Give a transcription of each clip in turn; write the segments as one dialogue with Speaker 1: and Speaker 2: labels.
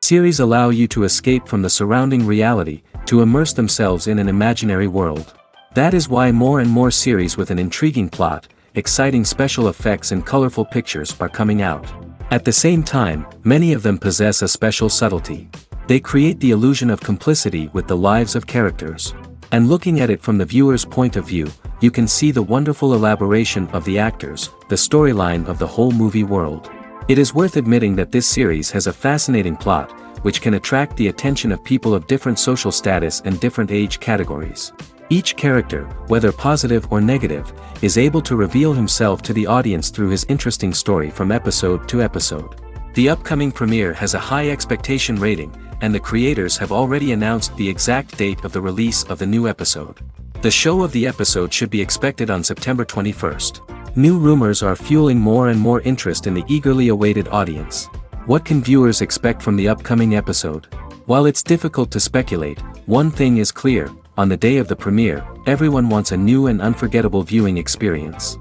Speaker 1: Series allow you to escape from the surrounding reality, to immerse themselves in an imaginary world. That is why more and more series with an intriguing plot, exciting special effects and colorful pictures are coming out. At the same time, many of them possess a special subtlety. They create the illusion of complicity with the lives of characters. And looking at it from the viewer's point of view, you can see the wonderful elaboration of the actors, the storyline of the whole movie world. It is worth admitting that this series has a fascinating plot, which can attract the attention of people of different social status and different age categories. Each character, whether positive or negative, is able to reveal himself to the audience through his interesting story from episode to episode. The upcoming premiere has a high expectation rating, and the creators have already announced the exact date of the release of the new episode. The show of the episode should be expected on September 21st. New rumors are fueling more and more interest in the eagerly awaited audience. What can viewers expect from the upcoming episode? While it's difficult to speculate, one thing is clear: on the day of the premiere, everyone wants a new and unforgettable viewing experience.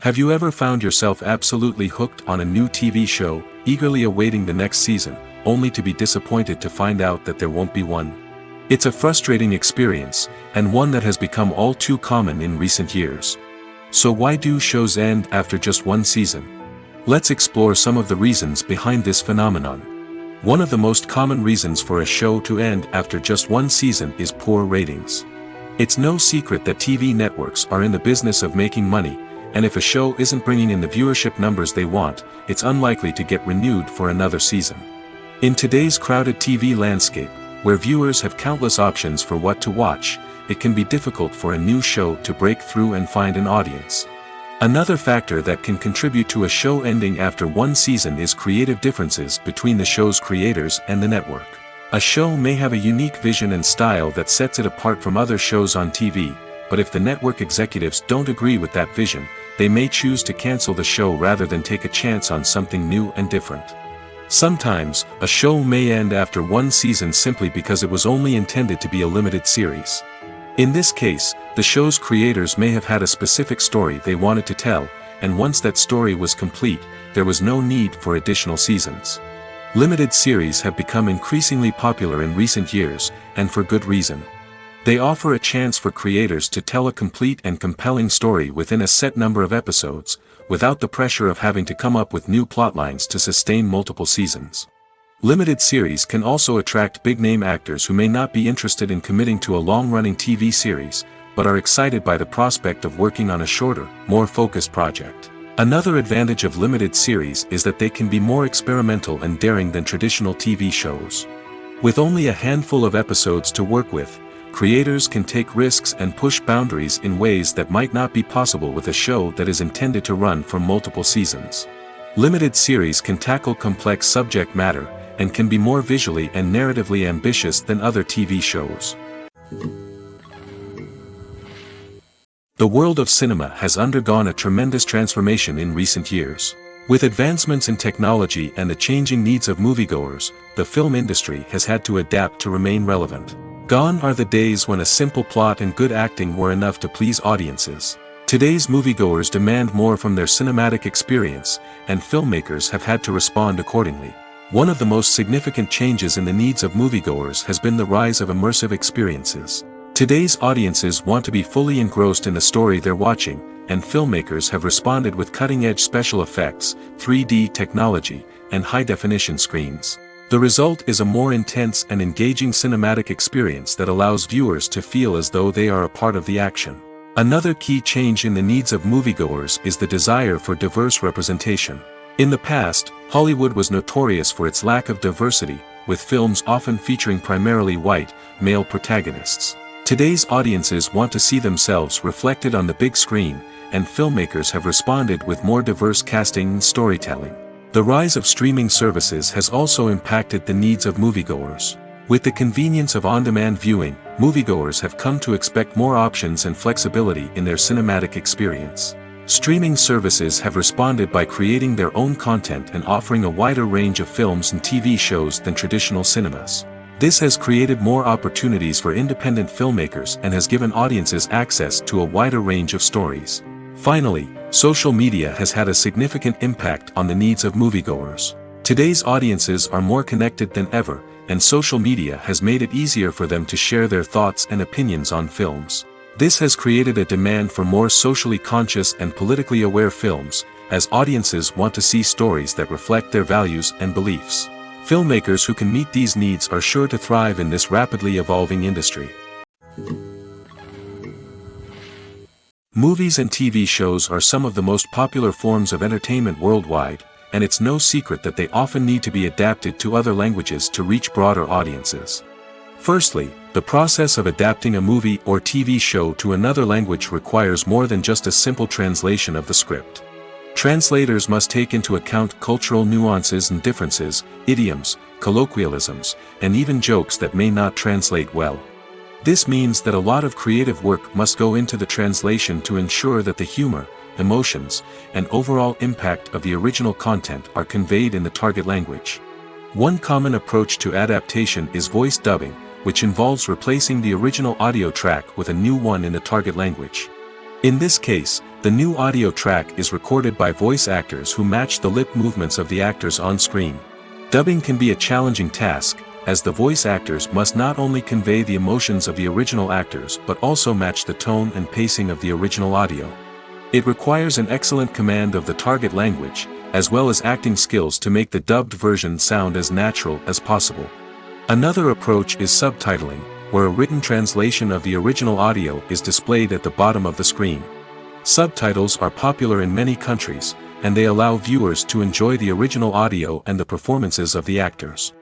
Speaker 1: Have you ever found yourself absolutely hooked on a new TV show, eagerly awaiting the next season, only to be disappointed to find out that there won't be one? It's a frustrating experience, and one that has become all too common in recent years. So why do shows end after just one season? Let's explore some of the reasons behind this phenomenon. One of the most common reasons for a show to end after just one season is poor ratings. It's no secret that TV networks are in the business of making money, and if a show isn't bringing in the viewership numbers they want, it's unlikely to get renewed for another season. In today's crowded TV landscape, where viewers have countless options for what to watch, it can be difficult for a new show to break through and find an audience. Another factor that can contribute to a show ending after one season is creative differences between the show's creators and the network. A show may have a unique vision and style that sets it apart from other shows on TV, but if the network executives don't agree with that vision, they may choose to cancel the show rather than take a chance on something new and different. Sometimes, a show may end after one season simply because it was only intended to be a limited series. In this case, the show's creators may have had a specific story they wanted to tell, and once that story was complete, there was no need for additional seasons. Limited series have become increasingly popular in recent years, and for good reason. They offer a chance for creators to tell a complete and compelling story within a set number of episodes, without the pressure of having to come up with new plotlines to sustain multiple seasons. Limited series can also attract big-name actors who may not be interested in committing to a long-running TV series, but are excited by the prospect of working on a shorter, more focused project. Another advantage of limited series is that they can be more experimental and daring than traditional TV shows. With only a handful of episodes to work with, creators can take risks and push boundaries in ways that might not be possible with a show that is intended to run for multiple seasons. Limited series can tackle complex subject matter, and can be more visually and narratively ambitious than other TV shows. The world of cinema has undergone a tremendous transformation in recent years. With advancements in technology and the changing needs of moviegoers, the film industry has had to adapt to remain relevant. Gone are the days when a simple plot and good acting were enough to please audiences. Today's moviegoers demand more from their cinematic experience, and filmmakers have had to respond accordingly. One of the most significant changes in the needs of moviegoers has been the rise of immersive experiences. Today's audiences want to be fully engrossed in the story they're watching, and filmmakers have responded with cutting-edge special effects, 3D technology, and high-definition screens. The result is a more intense and engaging cinematic experience that allows viewers to feel as though they are a part of the action. Another key change in the needs of moviegoers is the desire for diverse representation. In the past, Hollywood was notorious for its lack of diversity, with films often featuring primarily white, male protagonists. Today's audiences want to see themselves reflected on the big screen, and filmmakers have responded with more diverse casting and storytelling. The rise of streaming services has also impacted the needs of moviegoers. With the convenience of on-demand viewing, moviegoers have come to expect more options and flexibility in their cinematic experience. Streaming services have responded by creating their own content and offering a wider range of films and TV shows than traditional cinemas. This has created more opportunities for independent filmmakers and has given audiences access to a wider range of stories. Finally, social media has had a significant impact on the needs of moviegoers. Today's audiences are more connected than ever, and social media has made it easier for them to share their thoughts and opinions on films. This has created a demand for more socially conscious and politically aware films, as audiences want to see stories that reflect their values and beliefs. Filmmakers who can meet these needs are sure to thrive in this rapidly evolving industry. Movies and TV shows are some of the most popular forms of entertainment worldwide, and it's no secret that they often need to be adapted to other languages to reach broader audiences. Firstly, the process of adapting a movie or TV show to another language requires more than just a simple translation of the script. Translators must take into account cultural nuances and differences, idioms, colloquialisms, and even jokes that may not translate well. This means that a lot of creative work must go into the translation to ensure that the humor, emotions, and overall impact of the original content are conveyed in the target language. One common approach to adaptation is voice dubbing, which involves replacing the original audio track with a new one in the target language. In this case, the new audio track is recorded by voice actors who match the lip movements of the actors on screen. Dubbing can be a challenging task, as the voice actors must not only convey the emotions of the original actors but also match the tone and pacing of the original audio. It requires an excellent command of the target language, as well as acting skills to make the dubbed version sound as natural as possible. Another approach is subtitling, where a written translation of the original audio is displayed at the bottom of the screen. Subtitles are popular in many countries, and they allow viewers to enjoy the original audio and the performances of the actors.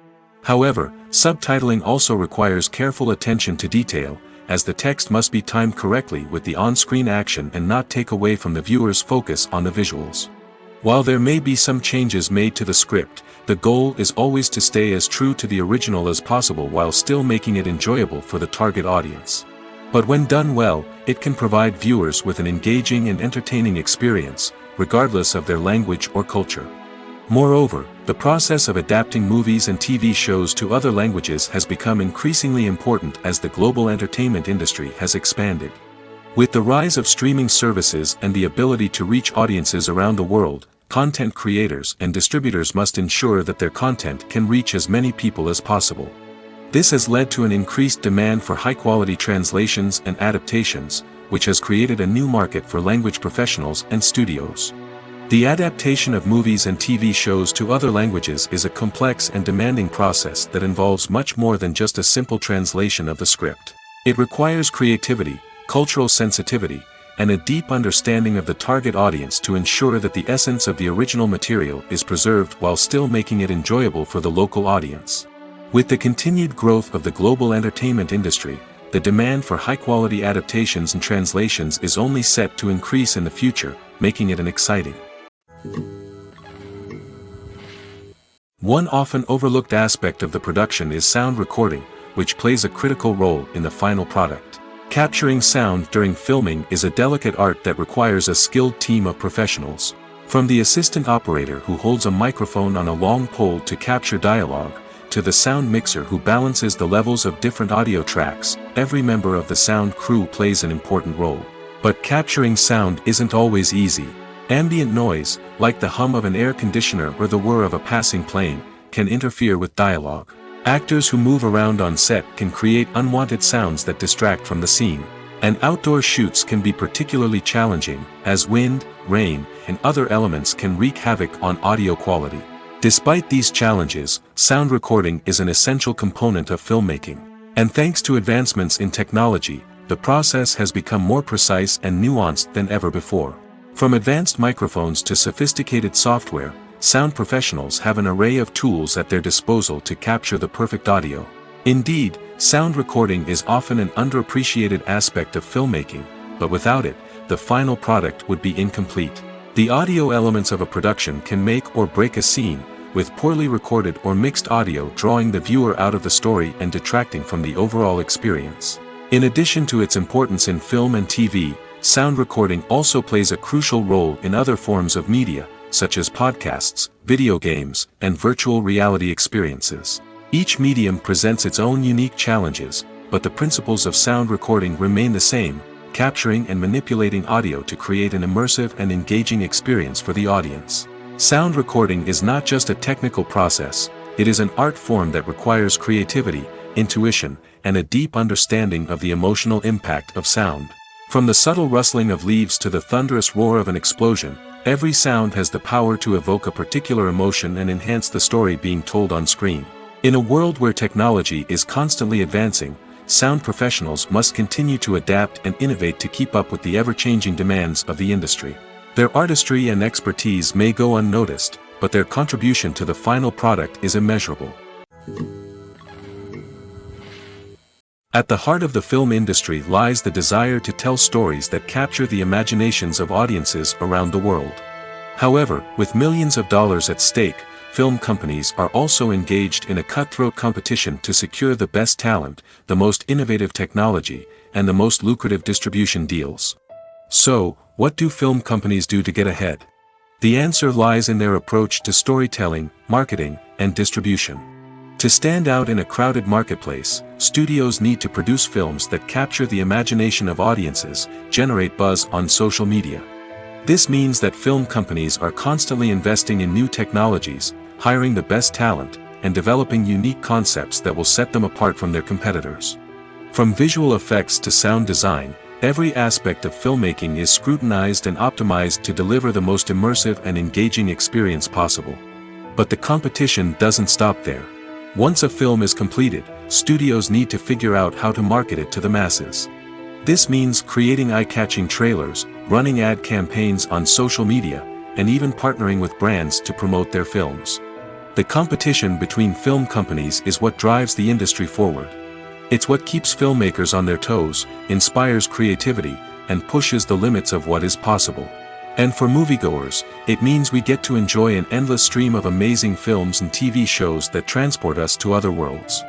Speaker 1: However, subtitling also requires careful attention to detail, as the text must be timed correctly with the on-screen action and not take away from the viewer's focus on the visuals. While there may be some changes made to the script, the goal is always to stay as true to the original as possible while still making it enjoyable for the target audience. But when done well, it can provide viewers with an engaging and entertaining experience, regardless of their language or culture. Moreover, the process of adapting movies and TV shows to other languages has become increasingly important as the global entertainment industry has expanded. With the rise of streaming services and the ability to reach audiences around the world, content creators and distributors must ensure that their content can reach as many people as possible. This has led to an increased demand for high-quality translations and adaptations, which has created a new market for language professionals and studios. The adaptation of movies and TV shows to other languages is a complex and demanding process that involves much more than just a simple translation of the script. It requires creativity, cultural sensitivity, and a deep understanding of the target audience to ensure that the essence of the original material is preserved while still making it enjoyable for the local audience. With the continued growth of the global entertainment industry, the demand for high-quality adaptations and translations is only set to increase in the future, making it an exciting. One often overlooked aspect of the production is sound recording, which plays a critical role in the final product. Capturing sound during filming is a delicate art that requires a skilled team of professionals. From the assistant operator who holds a microphone on a long pole to capture dialogue, to the sound mixer who balances the levels of different audio tracks, every member of the sound crew plays an important role. But capturing sound isn't always easy. Ambient noise, like the hum of an air conditioner or the whir of a passing plane, can interfere with dialogue. Actors who move around on set can create unwanted sounds that distract from the scene. And outdoor shoots can be particularly challenging, as wind, rain, and other elements can wreak havoc on audio quality. Despite these challenges, sound recording is an essential component of filmmaking. And thanks to advancements in technology, the process has become more precise and nuanced than ever before. From advanced microphones to sophisticated software, sound professionals have an array of tools at their disposal to capture the perfect audio. Indeed, sound recording is often an underappreciated aspect of filmmaking, but without it, the final product would be incomplete. The audio elements of a production can make or break a scene, with poorly recorded or mixed audio drawing the viewer out of the story and detracting from the overall experience. In addition to its importance in film and TV, sound recording also plays a crucial role in other forms of media, such as podcasts, video games, and virtual reality experiences. Each medium presents its own unique challenges, but the principles of sound recording remain the same: capturing and manipulating audio to create an immersive and engaging experience for the audience. Sound recording is not just a technical process, it is an art form that requires creativity, intuition, and a deep understanding of the emotional impact of sound. From the subtle rustling of leaves to the thunderous roar of an explosion, every sound has the power to evoke a particular emotion and enhance the story being told on screen. In a world where technology is constantly advancing, sound professionals must continue to adapt and innovate to keep up with the ever-changing demands of the industry. Their artistry and expertise may go unnoticed, but their contribution to the final product is immeasurable. At the heart of the film industry lies the desire to tell stories that capture the imaginations of audiences around the world. However, with millions of dollars at stake, film companies are also engaged in a cutthroat competition to secure the best talent, the most innovative technology, and the most lucrative distribution deals. So, what do film companies do to get ahead? The answer lies in their approach to storytelling, marketing, and distribution. To stand out in a crowded marketplace, studios need to produce films that capture the imagination of audiences, generate buzz on social media. This means that film companies are constantly investing in new technologies, hiring the best talent, and developing unique concepts that will set them apart from their competitors. From visual effects to sound design, every aspect of filmmaking is scrutinized and optimized to deliver the most immersive and engaging experience possible. But the competition doesn't stop there. Once a film is completed, studios need to figure out how to market it to the masses. This means creating eye-catching trailers, running ad campaigns on social media, and even partnering with brands to promote their films. The competition between film companies is what drives the industry forward. It's what keeps filmmakers on their toes, inspires creativity, and pushes the limits of what is possible. And for moviegoers, it means we get to enjoy an endless stream of amazing films and TV shows that transport us to other worlds.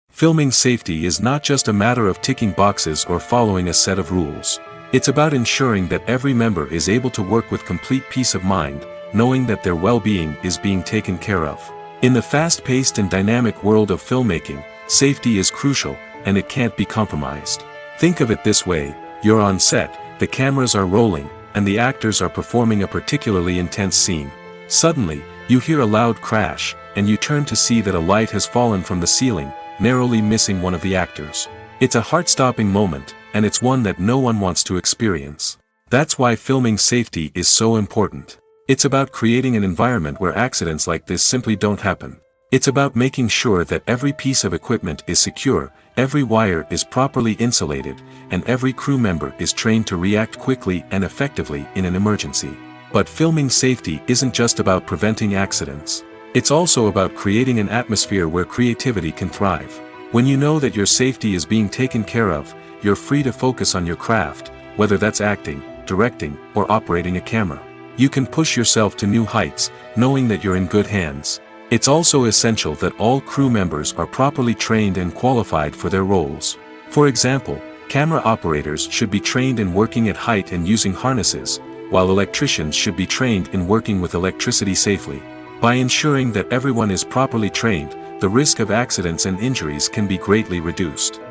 Speaker 1: Filming safety is not just a matter of ticking boxes or following a set of rules. It's about ensuring that every member is able to work with complete peace of mind, knowing that their well-being is being taken care of. In the fast-paced and dynamic world of filmmaking, safety is crucial, and it can't be compromised. Think of it this way, you're on set, the cameras are rolling, and the actors are performing a particularly intense scene. Suddenly, you hear a loud crash, and you turn to see that a light has fallen from the ceiling, narrowly missing one of the actors. It's a heart-stopping moment, and it's one that no one wants to experience. That's why filming safety is so important. It's about creating an environment where accidents like this simply don't happen. It's about making sure that every piece of equipment is secure, every wire is properly insulated, and every crew member is trained to react quickly and effectively in an emergency. But filming safety isn't just about preventing accidents. It's also about creating an atmosphere where creativity can thrive. When you know that your safety is being taken care of, you're free to focus on your craft, whether that's acting, directing, or operating a camera. You can push yourself to new heights, knowing that you're in good hands. It's also essential that all crew members are properly trained and qualified for their roles. For example, camera operators should be trained in working at height and using harnesses, while electricians should be trained in working with electricity safely. By ensuring that everyone is properly trained, the risk of accidents and injuries can be greatly reduced.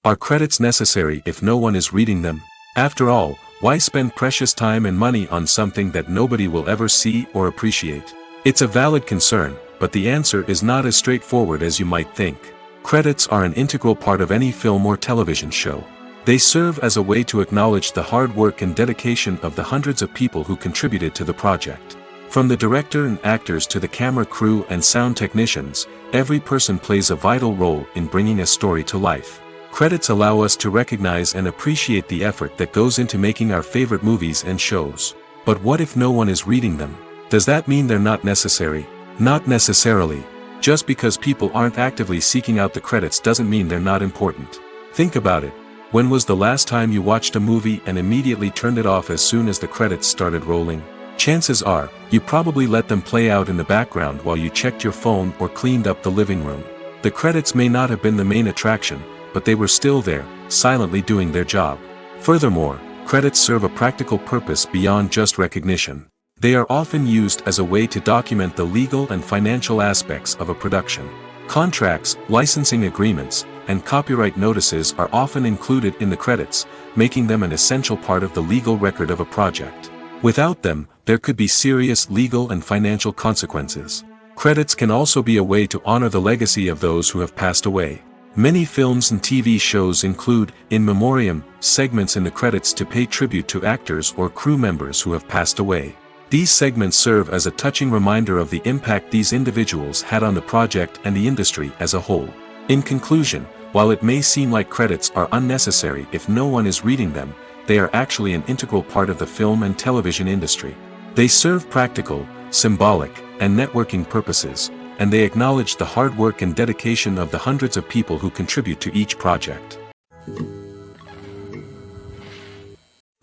Speaker 1: Are credits necessary if no one is reading them? After all, why spend precious time and money on something that nobody will ever see or appreciate? It's a valid concern, but the answer is not as straightforward as you might think. Credits are an integral part of any film or television show. They serve as a way to acknowledge the hard work and dedication of the hundreds of people who contributed to the project. From the director and actors to the camera crew and sound technicians, every person plays a vital role in bringing a story to life. Credits allow us to recognize and appreciate the effort that goes into making our favorite movies and shows. But what if no one is reading them? Does that mean they're not necessary? Not necessarily. Just because people aren't actively seeking out the credits doesn't mean they're not important. Think about it. When was the last time you watched a movie and immediately turned it off as soon as the credits started rolling? Chances are, you probably let them play out in the background while you checked your phone or cleaned up the living room. The credits may not have been the main attraction, but they were still there, silently doing their job. Furthermore, credits serve a practical purpose beyond just recognition. They are often used as a way to document the legal and financial aspects of a production. Contracts, licensing agreements, and copyright notices are often included in the credits, making them an essential part of the legal record of a project. Without them, there could be serious legal and financial consequences. Credits can also be a way to honor the legacy of those who have passed away. Many films and TV shows include, in memoriam, segments in the credits to pay tribute to actors or crew members who have passed away. These segments serve as a touching reminder of the impact these individuals had on the project and the industry as a whole. In conclusion, while it may seem like credits are unnecessary if no one is reading them, they are actually an integral part of the film and television industry. They serve practical, symbolic, and networking purposes, and they acknowledge the hard work and dedication of the hundreds of people who contribute to each project.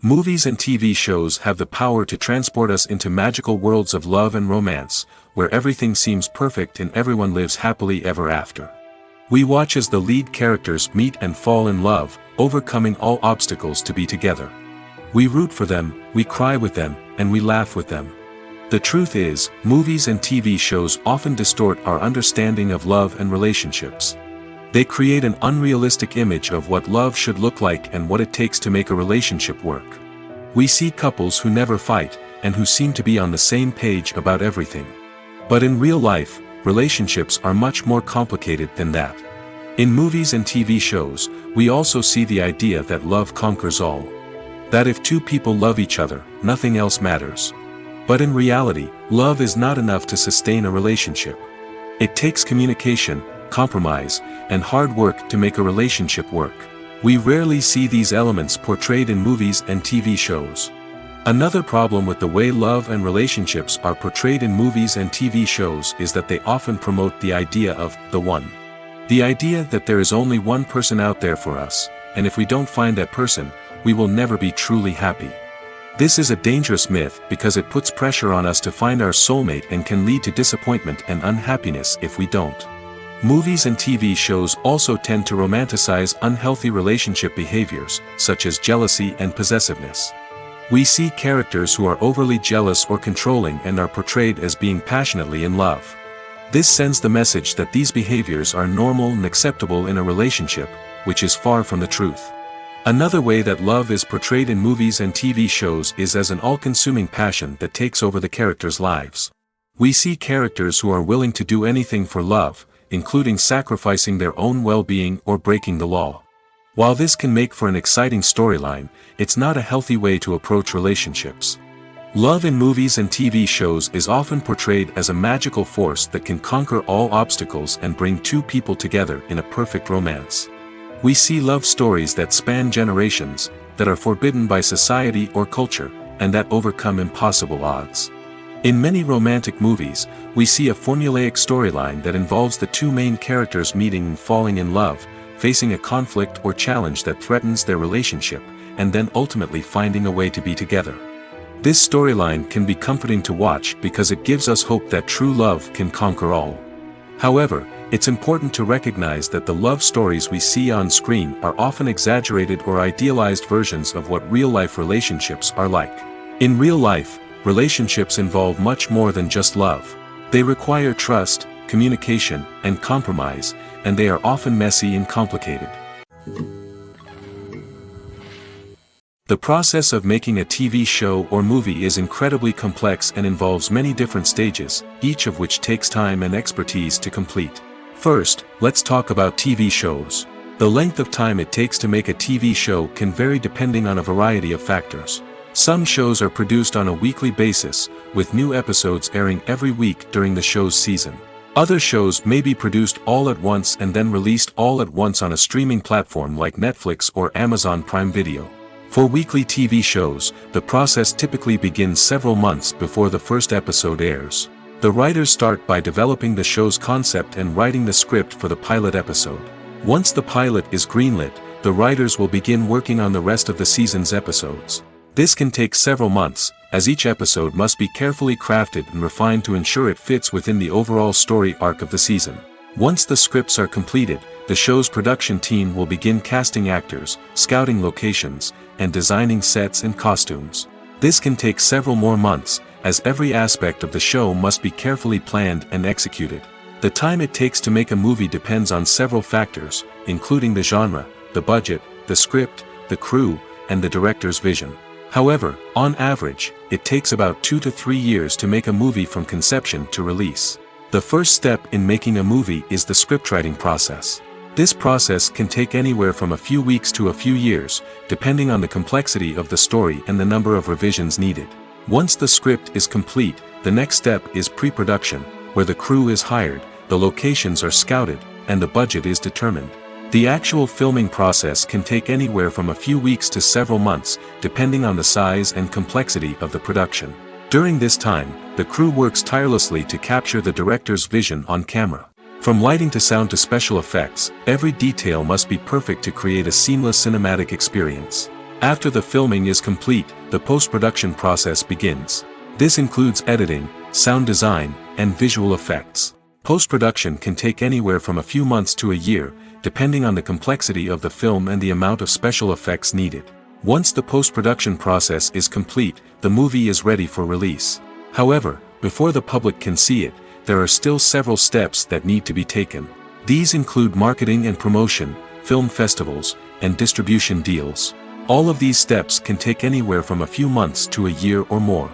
Speaker 1: Movies and TV shows have the power to transport us into magical worlds of love and romance, where everything seems perfect and everyone lives happily ever after. We watch as the lead characters meet and fall in love, overcoming all obstacles to be together. We root for them, we cry with them, and we laugh with them. The truth is, movies and TV shows often distort our understanding of love and relationships. They create an unrealistic image of what love should look like and what it takes to make a relationship work. We see couples who never fight, and who seem to be on the same page about everything. But in real life, relationships are much more complicated than that. In movies and TV shows, we also see the idea that love conquers all. That if two people love each other, nothing else matters. But in reality, love is not enough to sustain a relationship. It takes communication, compromise, and hard work to make a relationship work. We rarely see these elements portrayed in movies and TV shows. Another problem with the way love and relationships are portrayed in movies and TV shows is that they often promote the idea of the one. The idea that there is only one person out there for us, and if we don't find that person, we will never be truly happy. This is a dangerous myth because it puts pressure on us to find our soulmate and can lead to disappointment and unhappiness if we don't. Movies and TV shows also tend to romanticize unhealthy relationship behaviors, such as jealousy and possessiveness. We see characters who are overly jealous or controlling and are portrayed as being passionately in love. This sends the message that these behaviors are normal and acceptable in a relationship, which is far from the truth. Another way that love is portrayed in movies and TV shows is as an all-consuming passion that takes over the characters' lives. We see characters who are willing to do anything for love, including sacrificing their own well-being or breaking the law. While this can make for an exciting storyline, it's not a healthy way to approach relationships. Love in movies and TV shows is often portrayed as a magical force that can conquer all obstacles and bring two people together in a perfect romance. We see love stories that span generations, that are forbidden by society or culture, and that overcome impossible odds. In many romantic movies, we see a formulaic storyline that involves the two main characters meeting and falling in love, facing a conflict or challenge that threatens their relationship, and then ultimately finding a way to be together. This storyline can be comforting to watch because it gives us hope that true love can conquer all. However, it's important to recognize that the love stories we see on screen are often exaggerated or idealized versions of what real-life relationships are like. In real life, relationships involve much more than just love. They require trust, communication, and compromise, and they are often messy and complicated. The process of making a TV show or movie is incredibly complex and involves many different stages, each of which takes time and expertise to complete. First, let's talk about TV shows. The length of time it takes to make a TV show can vary depending on a variety of factors. Some shows are produced on a weekly basis, with new episodes airing every week during the show's season. Other shows may be produced all at once and then released all at once on a streaming platform like Netflix or Amazon Prime Video. For weekly TV shows, the process typically begins several months before the first episode airs. The writers start by developing the show's concept and writing the script for the pilot episode. Once the pilot is greenlit, the writers will begin working on the rest of the season's episodes. This can take several months, as each episode must be carefully crafted and refined to ensure it fits within the overall story arc of the season. Once the scripts are completed, the show's production team will begin casting actors, scouting locations, and designing sets and costumes. This can take several more months, as every aspect of the show must be carefully planned and executed. The time it takes to make a movie depends on several factors, including the genre, the budget, the script, the crew, and the director's vision. However, on average, it takes about 2 to 3 years to make a movie from conception to release. The first step in making a movie is the scriptwriting process. This process can take anywhere from a few weeks to a few years, depending on the complexity of the story and the number of revisions needed. Once the script is complete, the next step is pre-production, where the crew is hired, the locations are scouted, and the budget is determined. The actual filming process can take anywhere from a few weeks to several months, depending on the size and complexity of the production. During this time, the crew works tirelessly to capture the director's vision on camera. From lighting to sound to special effects, every detail must be perfect to create a seamless cinematic experience. After the filming is complete, the post-production process begins. This includes editing, sound design, and visual effects. Post-production can take anywhere from a few months to a year, depending on the complexity of the film and the amount of special effects needed. Once the post-production process is complete, the movie is ready for release. However, before the public can see it, there are still several steps that need to be taken. These include marketing and promotion, film festivals, and distribution deals. All of these steps can take anywhere from a few months to a year or more.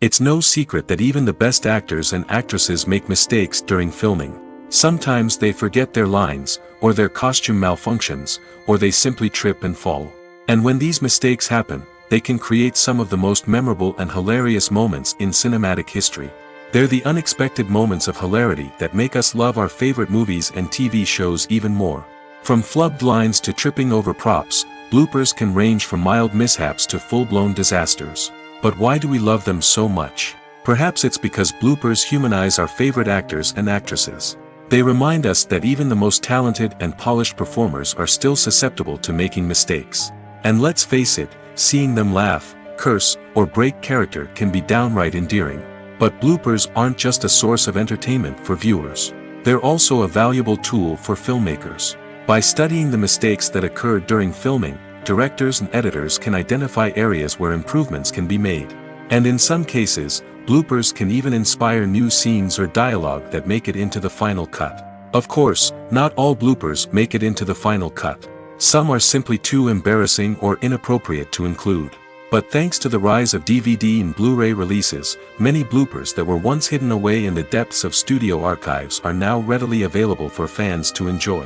Speaker 1: It's no secret that even the best actors and actresses make mistakes during filming. Sometimes they forget their lines, or their costume malfunctions, or they simply trip and fall. And when these mistakes happen, they can create some of the most memorable and hilarious moments in cinematic history. They're the unexpected moments of hilarity that make us love our favorite movies and TV shows even more. From flubbed lines to tripping over props, bloopers can range from mild mishaps to full-blown disasters. But why do we love them so much? Perhaps it's because bloopers humanize our favorite actors and actresses. They remind us that even the most talented and polished performers are still susceptible to making mistakes. And let's face it, seeing them laugh, curse, or break character can be downright endearing. But bloopers aren't just a source of entertainment for viewers. They're also a valuable tool for filmmakers. By studying the mistakes that occurred during filming, directors and editors can identify areas where improvements can be made. And in some cases, bloopers can even inspire new scenes or dialogue that make it into the final cut. Of course, not all bloopers make it into the final cut. Some are simply too embarrassing or inappropriate to include. But thanks to the rise of DVD and Blu-ray releases, many bloopers that were once hidden away in the depths of studio archives are now readily available for fans to enjoy.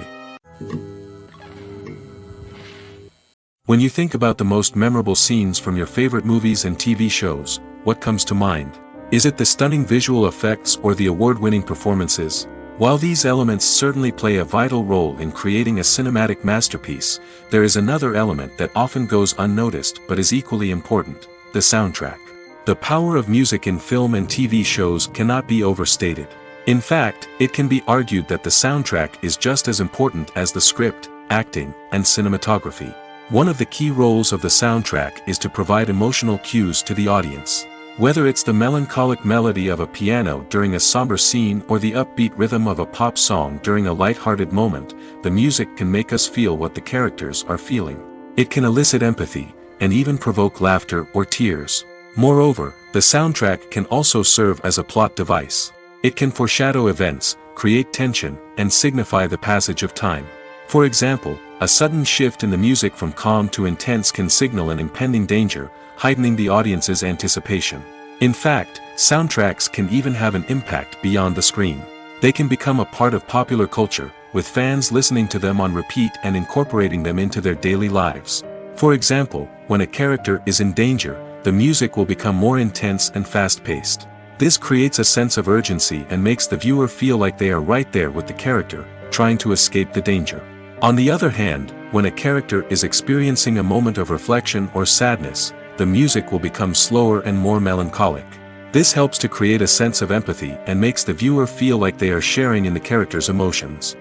Speaker 1: When you think about the most memorable scenes from your favorite movies and TV shows, what comes to mind? Is it the stunning visual effects or the award-winning performances? While these elements certainly play a vital role in creating a cinematic masterpiece, there is another element that often goes unnoticed but is equally important: the soundtrack. The power of music in film and TV shows cannot be overstated. In fact, it can be argued that the soundtrack is just as important as the script, acting, and cinematography. One of the key roles of the soundtrack is to provide emotional cues to the audience. Whether it's the melancholic melody of a piano during a somber scene or the upbeat rhythm of a pop song during a light-hearted moment, the music can make us feel what the characters are feeling. It can elicit empathy, and even provoke laughter or tears. Moreover, the soundtrack can also serve as a plot device. It can foreshadow events, create tension, and signify the passage of time. For example, a sudden shift in the music from calm to intense can signal an impending danger, heightening the audience's anticipation. In fact, soundtracks can even have an impact beyond the screen. They can become a part of popular culture, with fans listening to them on repeat and incorporating them into their daily lives. For example, when a character is in danger, the music will become more intense and fast-paced. This creates a sense of urgency and makes the viewer feel like they are right there with the character, trying to escape the danger. On the other hand, when a character is experiencing a moment of reflection or sadness, the music will become slower and more melancholic. This helps to create a sense of empathy and makes the viewer feel like they are sharing in the character's emotions.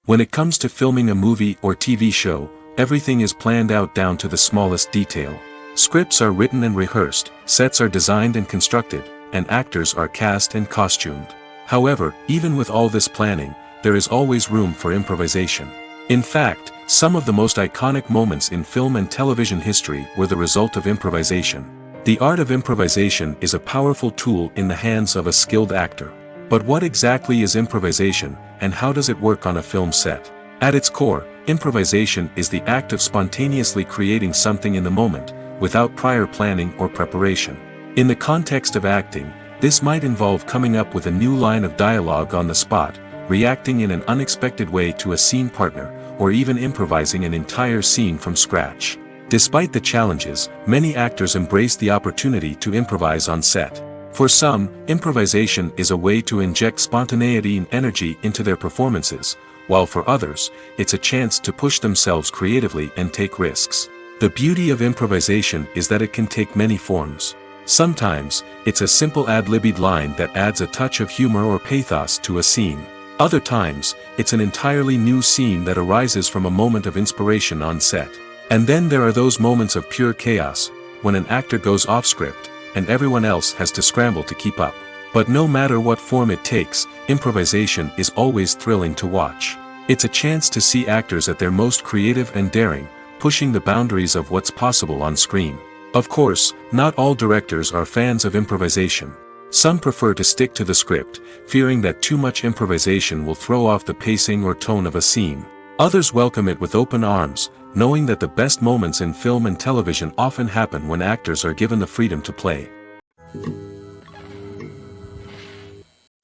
Speaker 1: When it comes to filming a movie or TV show, everything is planned out down to the smallest detail. Scripts are written and rehearsed, sets are designed and constructed, and actors are cast and costumed. However, even with all this planning, there is always room for improvisation. In fact, some of the most iconic moments in film and television history were the result of improvisation. The art of improvisation is a powerful tool in the hands of a skilled actor. But what exactly is improvisation, and how does it work on a film set? At its core, improvisation is the act of spontaneously creating something in the moment, without prior planning or preparation. In the context of acting, this might involve coming up with a new line of dialogue on the spot, reacting in an unexpected way to a scene partner, or even improvising an entire scene from scratch. Despite the challenges, many actors embrace the opportunity to improvise on set. For some, improvisation is a way to inject spontaneity and energy into their performances, while for others, it's a chance to push themselves creatively and take risks. The beauty of improvisation is that it can take many forms. Sometimes, it's a simple ad-libbed line that adds a touch of humor or pathos to a scene. Other times, it's an entirely new scene that arises from a moment of inspiration on set. And then there are those moments of pure chaos, when an actor goes off script, and everyone else has to scramble to keep up. But no matter what form it takes, improvisation is always thrilling to watch. It's a chance to see actors at their most creative and daring, pushing the boundaries of what's possible on screen. Of course, not all directors are fans of improvisation. Some prefer to stick to the script, fearing that too much improvisation will throw off the pacing or tone of a scene. Others welcome it with open arms, knowing that the best moments in film and television often happen when actors are given the freedom to play.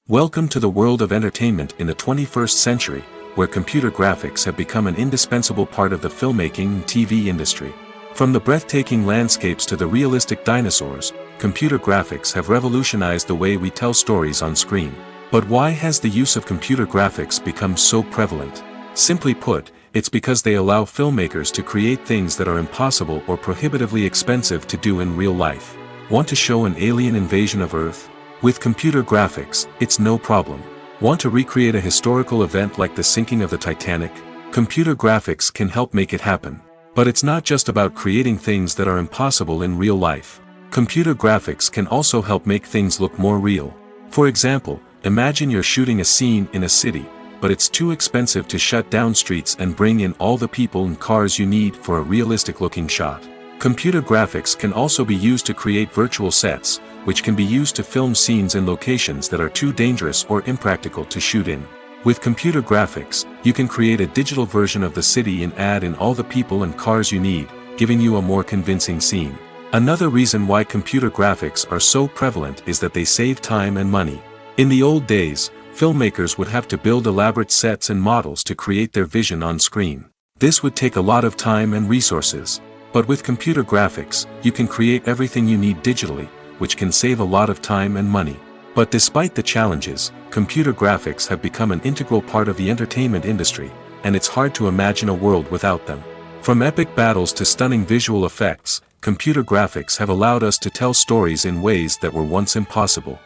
Speaker 1: Welcome to the world of entertainment in the 21st century, where computer graphics have become an indispensable part of the filmmaking and TV industry. From the breathtaking landscapes to the realistic dinosaurs, computer graphics have revolutionized the way we tell stories on screen. But why has the use of computer graphics become so prevalent? Simply put, it's because they allow filmmakers to create things that are impossible or prohibitively expensive to do in real life. Want to show an alien invasion of Earth? With computer graphics, it's no problem. Want to recreate a historical event like the sinking of the Titanic? Computer graphics can help make it happen. But it's not just about creating things that are impossible in real life. Computer graphics can also help make things look more real. For example, imagine you're shooting a scene in a city, but it's too expensive to shut down streets and bring in all the people and cars you need for a realistic-looking shot. Computer graphics can also be used to create virtual sets, which can be used to film scenes in locations that are too dangerous or impractical to shoot in. With computer graphics, you can create a digital version of the city and add in all the people and cars you need, giving you a more convincing scene. Another reason why computer graphics are so prevalent is that they save time and money. In the old days, filmmakers would have to build elaborate sets and models to create their vision on screen. This would take a lot of time and resources. But with computer graphics, you can create everything you need digitally, which can save a lot of time and money. But despite the challenges, computer graphics have become an integral part of the entertainment industry, and it's hard to imagine a world without them. From epic battles to stunning visual effects, computer graphics have allowed us to tell stories in ways that were once impossible.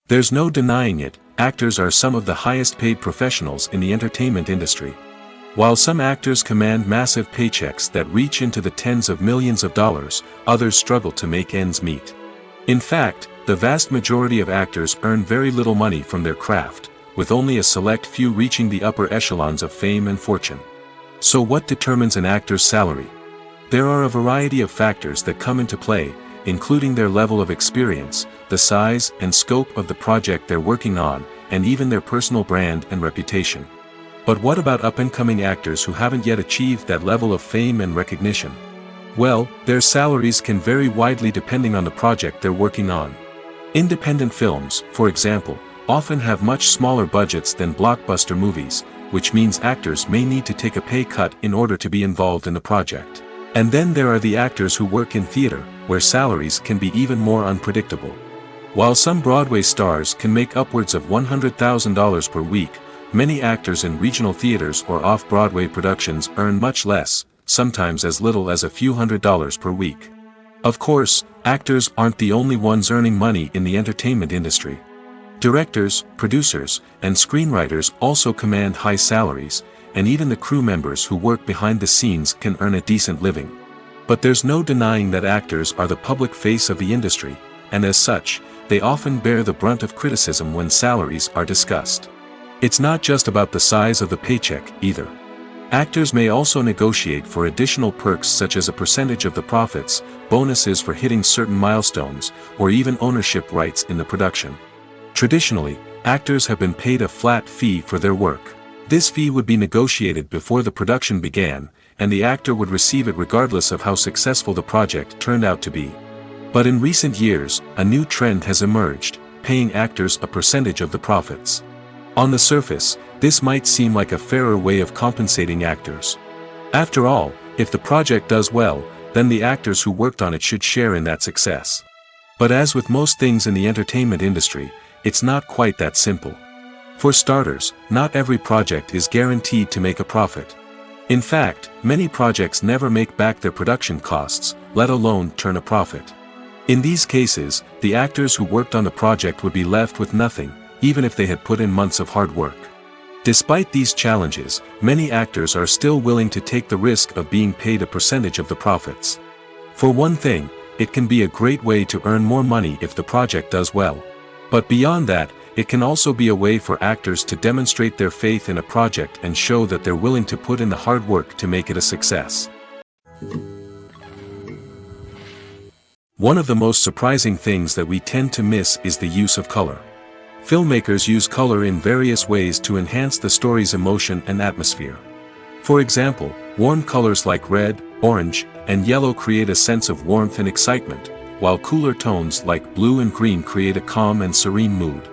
Speaker 1: There's no denying it, actors are some of the highest paid professionals in the entertainment industry. While some actors command massive paychecks that reach into the tens of millions of dollars, others struggle to make ends meet. In fact, the vast majority of actors earn very little money from their craft, with only a select few reaching the upper echelons of fame and fortune. So what determines an actor's salary? There are a variety of factors that come into play, including their level of experience, the size and scope of the project they're working on, and even their personal brand and reputation. But what about up-and-coming actors who haven't yet achieved that level of fame and recognition? Well, their salaries can vary widely depending on the project they're working on. Independent films, for example, often have much smaller budgets than blockbuster movies, which means actors may need to take a pay cut in order to be involved in the project. And then there are the actors who work in theater, where salaries can be even more unpredictable. While some Broadway stars can make upwards of $100,000 per week, many actors in regional theaters or off-Broadway productions earn much less, sometimes as little as a few $100s per week. Of course, actors aren't the only ones earning money in the entertainment industry. Directors, producers, and screenwriters also command high salaries, and even the crew members who work behind the scenes can earn a decent living. But there's no denying that actors are the public face of the industry, and as such, they often bear the brunt of criticism when salaries are discussed. It's not just about the size of the paycheck, either. Actors may also negotiate for additional perks such as a percentage of the profits, bonuses for hitting certain milestones, or even ownership rights in the production. Traditionally, actors have been paid a flat fee for their work. This fee would be negotiated before the production began, and the actor would receive it regardless of how successful the project turned out to be. But in recent years, a new trend has emerged, paying actors a percentage of the profits. On the surface, this might seem like a fairer way of compensating actors. After all, if the project does well, then the actors who worked on it should share in that success. But as with most things in the entertainment industry, it's not quite that simple. For starters, not every project is guaranteed to make a profit. In fact, many projects never make back their production costs, let alone turn a profit. In these cases, the actors who worked on the project would be left with nothing, even if they had put in months of hard work. Despite these challenges, many actors are still willing to take the risk of being paid a percentage of the profits. For one thing, it can be a great way to earn more money if the project does well. But beyond that, it can also be a way for actors to demonstrate their faith in a project and show that they're willing to put in the hard work to make it a success. One of the most surprising things that we tend to miss is the use of color. Filmmakers use color in various ways to enhance the story's emotion and atmosphere. For example, warm colors like red, orange, and yellow create a sense of warmth and excitement, while cooler tones like blue and green create a calm and serene mood.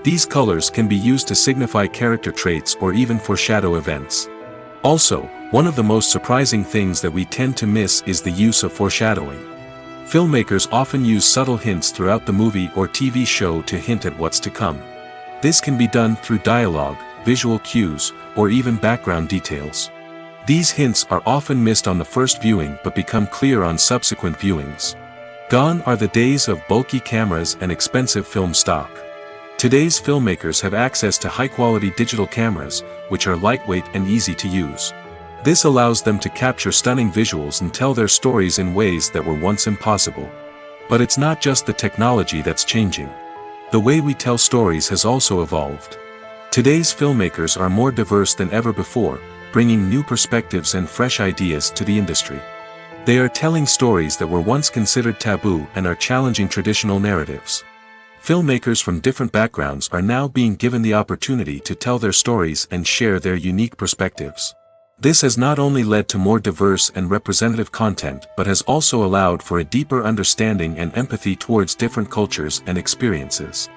Speaker 1: These colors can be used to signify character traits or even foreshadow events. Also, one of the most surprising things that we tend to miss is the use of foreshadowing. Filmmakers often use subtle hints throughout the movie or TV show to hint at what's to come. This can be done through dialogue, visual cues, or even background details. These hints are often missed on the first viewing but become clear on subsequent viewings. Gone are the days of bulky cameras and expensive film stock. Today's filmmakers have access to high-quality digital cameras, which are lightweight and easy to use. This allows them to capture stunning visuals and tell their stories in ways that were once impossible. But it's not just the technology that's changing. The way we tell stories has also evolved. Today's filmmakers are more diverse than ever before, bringing new perspectives and fresh ideas to the industry. They are telling stories that were once considered taboo and are challenging traditional narratives. Filmmakers from different backgrounds are now being given the opportunity to tell their stories and share their unique perspectives. This has not only led to more diverse and representative content but has also allowed for a deeper understanding and empathy towards different cultures and experiences.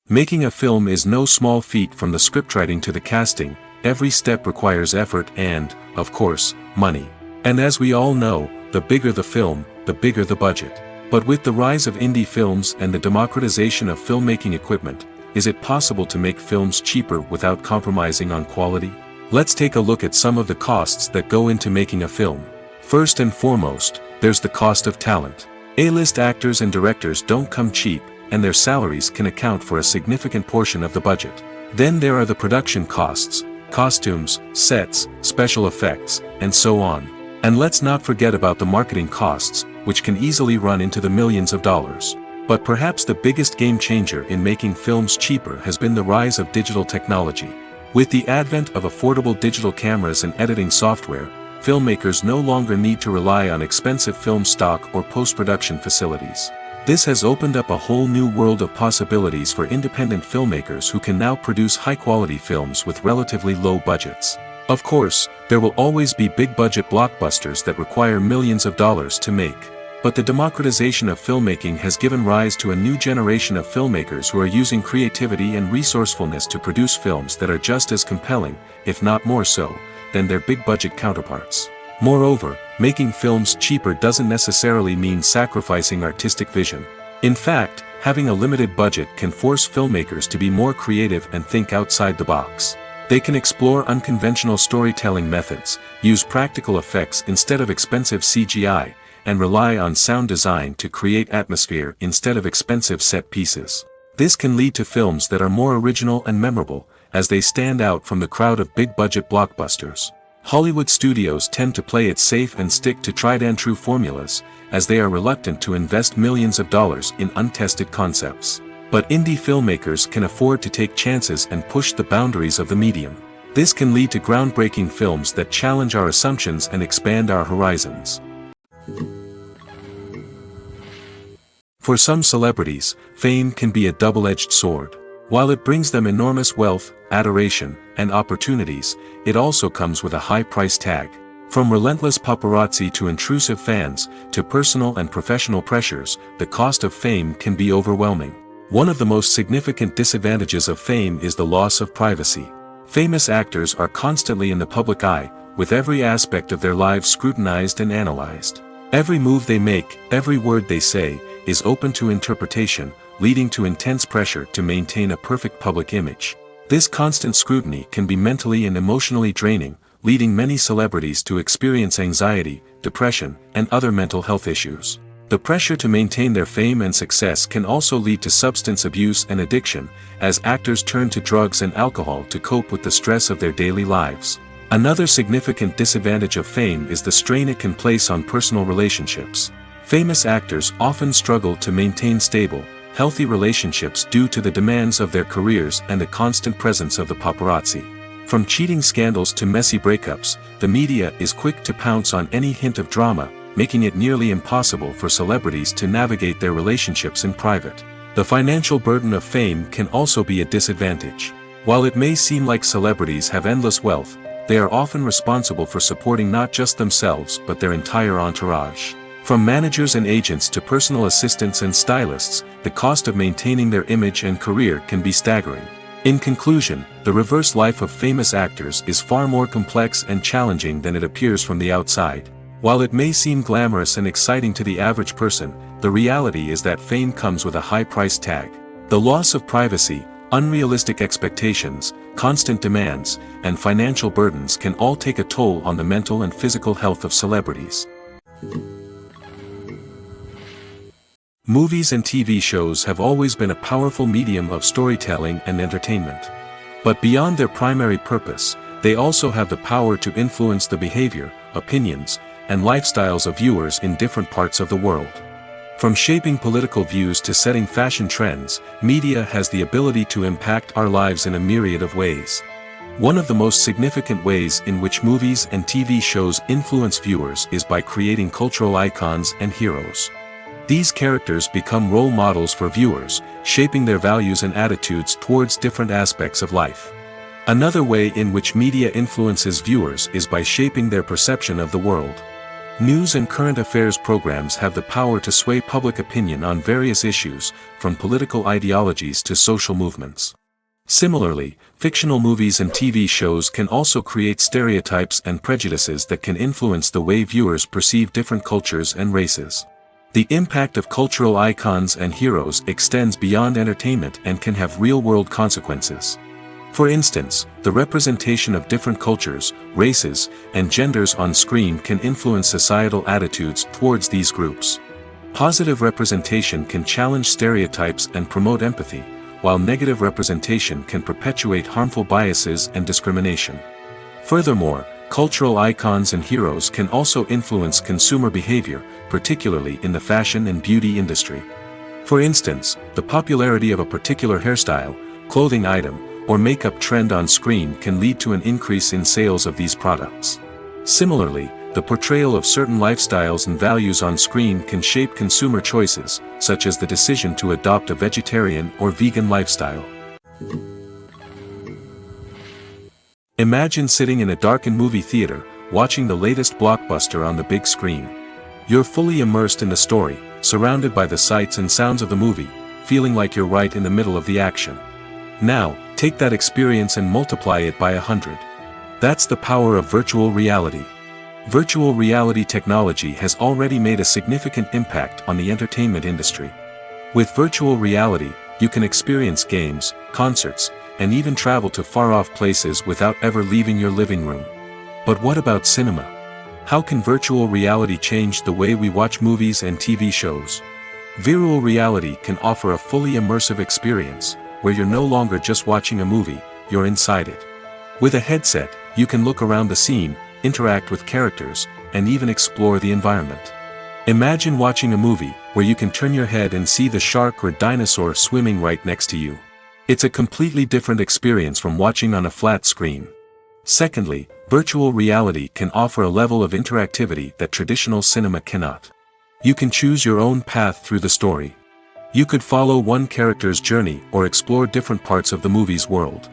Speaker 1: Making a film is no small feat. From the scriptwriting to the casting, every step requires effort and, of course, money. And as we all know, the bigger the film, the bigger the budget. But with the rise of indie films and the democratization of filmmaking equipment, is it possible to make films cheaper without compromising on quality? Let's take a look at some of the costs that go into making a film. First and foremost, there's the cost of talent. A-list actors and directors don't come cheap, and their salaries can account for a significant portion of the budget. Then there are the production costs, costumes, sets, special effects, and so on. And let's not forget about the marketing costs, which can easily run into the millions of dollars. But perhaps the biggest game changer in making films cheaper has been the rise of digital technology. With the advent of affordable digital cameras and editing software, filmmakers no longer need to rely on expensive film stock or post-production facilities. This has opened up a whole new world of possibilities for independent filmmakers who can now produce high-quality films with relatively low budgets. Of course, there will always be big-budget blockbusters that require millions of dollars to make. But the democratization of filmmaking has given rise to a new generation of filmmakers who are using creativity and resourcefulness to produce films that are just as compelling, if not more so, than their big-budget counterparts. Moreover, making films cheaper doesn't necessarily mean sacrificing artistic vision. In fact, having a limited budget can force filmmakers to be more creative and think outside the box. They can explore unconventional storytelling methods, use practical effects instead of expensive CGI, and rely on sound design to create atmosphere instead of expensive set pieces. This can lead to films that are more original and memorable, as they stand out from the crowd of big-budget blockbusters. Hollywood studios tend to play it safe and stick to tried-and-true formulas, as they are reluctant to invest millions of dollars in untested concepts. But indie filmmakers can afford to take chances and push the boundaries of the medium. This can lead to groundbreaking films that challenge our assumptions and expand our horizons. For some celebrities, fame can be a double-edged sword. While it brings them enormous wealth, adoration, and opportunities, it also comes with a high price tag. From relentless paparazzi to intrusive fans, to personal and professional pressures, the cost of fame can be overwhelming. One of the most significant disadvantages of fame is the loss of privacy. Famous actors are constantly in the public eye, with every aspect of their lives scrutinized and analyzed. Every move they make, every word they say, is open to interpretation, leading to intense pressure to maintain a perfect public image. This constant scrutiny can be mentally and emotionally draining, leading many celebrities to experience anxiety, depression, and other mental health issues. The pressure to maintain their fame and success can also lead to substance abuse and addiction, as actors turn to drugs and alcohol to cope with the stress of their daily lives. Another significant disadvantage of fame is the strain it can place on personal relationships. Famous actors often struggle to maintain stable, healthy relationships due to the demands of their careers and the constant presence of the paparazzi. From cheating scandals to messy breakups, the media is quick to pounce on any hint of drama, making it nearly impossible for celebrities to navigate their relationships in private. The financial burden of fame can also be a disadvantage. While it may seem like celebrities have endless wealth, they are often responsible for supporting not just themselves but their entire entourage. From managers and agents to personal assistants and stylists, the cost of maintaining their image and career can be staggering. In conclusion, the reverse life of famous actors is far more complex and challenging than it appears from the outside. While it may seem glamorous and exciting to the average person, the reality is that fame comes with a high price tag. The loss of privacy, unrealistic expectations, constant demands, and financial burdens can all take a toll on the mental and physical health of celebrities. Movies and TV shows have always been a powerful medium of storytelling and entertainment. But beyond their primary purpose, they also have the power to influence the behavior, opinions, and lifestyles of viewers in different parts of the world. From shaping political views to setting fashion trends, media has the ability to impact our lives in a myriad of ways. One of the most significant ways in which movies and TV shows influence viewers is by creating cultural icons and heroes. These characters become role models for viewers, shaping their values and attitudes towards different aspects of life. Another way in which media influences viewers is by shaping their perception of the world. News and current affairs programs have the power to sway public opinion on various issues, from political ideologies to social movements. Similarly, fictional movies and TV shows can also create stereotypes and prejudices that can influence the way viewers perceive different cultures and races. The impact of cultural icons and heroes extends beyond entertainment and can have real-world consequences. For instance, the representation of different cultures, races, and genders on screen can influence societal attitudes towards these groups. Positive representation can challenge stereotypes and promote empathy, while negative representation can perpetuate harmful biases and discrimination. Furthermore, cultural icons and heroes can also influence consumer behavior, particularly in the fashion and beauty industry. For instance, the popularity of a particular hairstyle, clothing item, or makeup trend on screen can lead to an increase in sales of these products. Similarly, the portrayal of certain lifestyles and values on screen can shape consumer choices, such as the decision to adopt a vegetarian or vegan lifestyle. Imagine sitting in a darkened movie theater, watching the latest blockbuster on the big screen. You're fully immersed in the story, surrounded by the sights and sounds of the movie, feeling like you're right in the middle of the action. Now, take that experience and multiply it by 100. That's the power of virtual reality. Virtual reality technology has already made a significant impact on the entertainment industry. With virtual reality, you can experience games, concerts, and even travel to far-off places without ever leaving your living room. But what about cinema? How can virtual reality change the way we watch movies and TV shows? Virtual reality can offer a fully immersive experience, where you're no longer just watching a movie, you're inside it. With a headset, you can look around the scene, interact with characters, and even explore the environment. Imagine watching a movie where you can turn your head and see the shark or dinosaur swimming right next to you. It's a completely different experience from watching on a flat screen. Secondly, virtual reality can offer a level of interactivity that traditional cinema cannot. You can choose your own path through the story. You could follow one character's journey or explore different parts of the movie's world.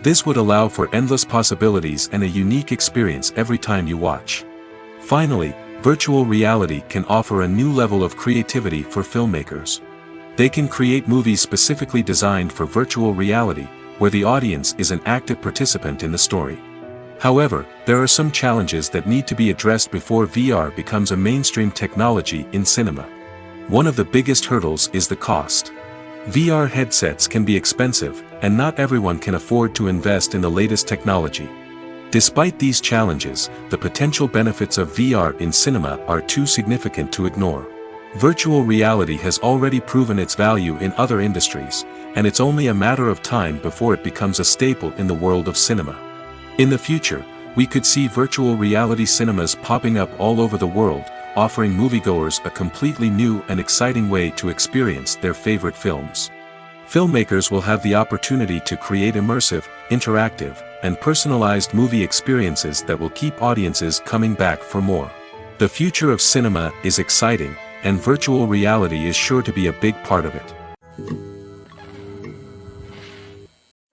Speaker 1: This would allow for endless possibilities and a unique experience every time you watch. Finally, virtual reality can offer a new level of creativity for filmmakers. They can create movies specifically designed for virtual reality, where the audience is an active participant in the story. However, there are some challenges that need to be addressed before VR becomes a mainstream technology in cinema. One of the biggest hurdles is the cost. VR headsets can be expensive, and not everyone can afford to invest in the latest technology. Despite these challenges, the potential benefits of VR in cinema are too significant to ignore. Virtual reality has already proven its value in other industries, and it's only a matter of time before it becomes a staple in the world of cinema. In the future, we could see virtual reality cinemas popping up all over the world, offering moviegoers a completely new and exciting way to experience their favorite films. Filmmakers will have the opportunity to create immersive, interactive, and personalized movie experiences that will keep audiences coming back for more. The future of cinema is exciting, and virtual reality is sure to be a big part of it.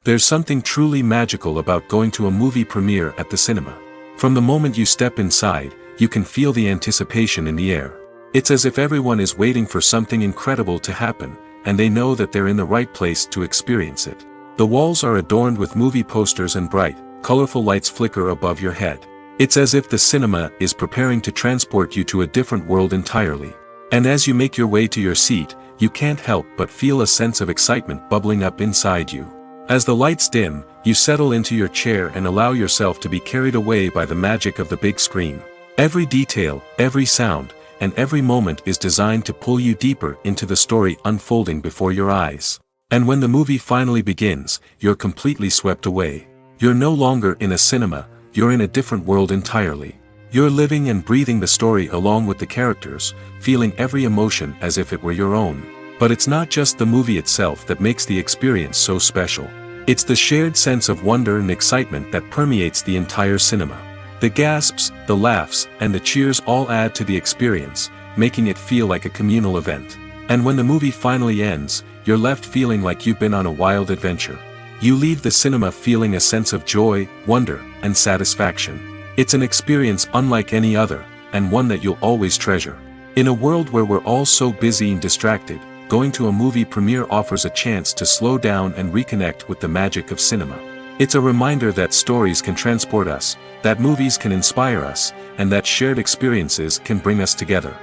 Speaker 1: There's something truly magical about going to a movie premiere at the cinema. From the moment you step inside, you can feel the anticipation in the air. It's as if everyone is waiting for something incredible to happen, and they know that they're in the right place to experience it. The walls are adorned with movie posters and bright, colorful lights flicker above your head. It's as if the cinema is preparing to transport you to a different world entirely. And as you make your way to your seat, you can't help but feel a sense of excitement bubbling up inside you. As the lights dim, you settle into your chair and allow yourself to be carried away by the magic of the big screen. Every detail, every sound, and every moment is designed to pull you deeper into the story unfolding before your eyes. And when the movie finally begins, you're completely swept away. You're no longer in a cinema, you're in a different world entirely. You're living and breathing the story along with the characters, feeling every emotion as if it were your own. But it's not just the movie itself that makes the experience so special. It's the shared sense of wonder and excitement that permeates the entire cinema. The gasps, the laughs, and the cheers all add to the experience, making it feel like a communal event. And when the movie finally ends, you're left feeling like you've been on a wild adventure. You leave the cinema feeling a sense of joy, wonder, and satisfaction. It's an experience unlike any other, and one that you'll always treasure. In a world where we're all so busy and distracted, going to a movie premiere offers a chance to slow down and reconnect with the magic of cinema. It's a reminder that stories can transport us, that movies can inspire us, and that shared experiences can bring us together.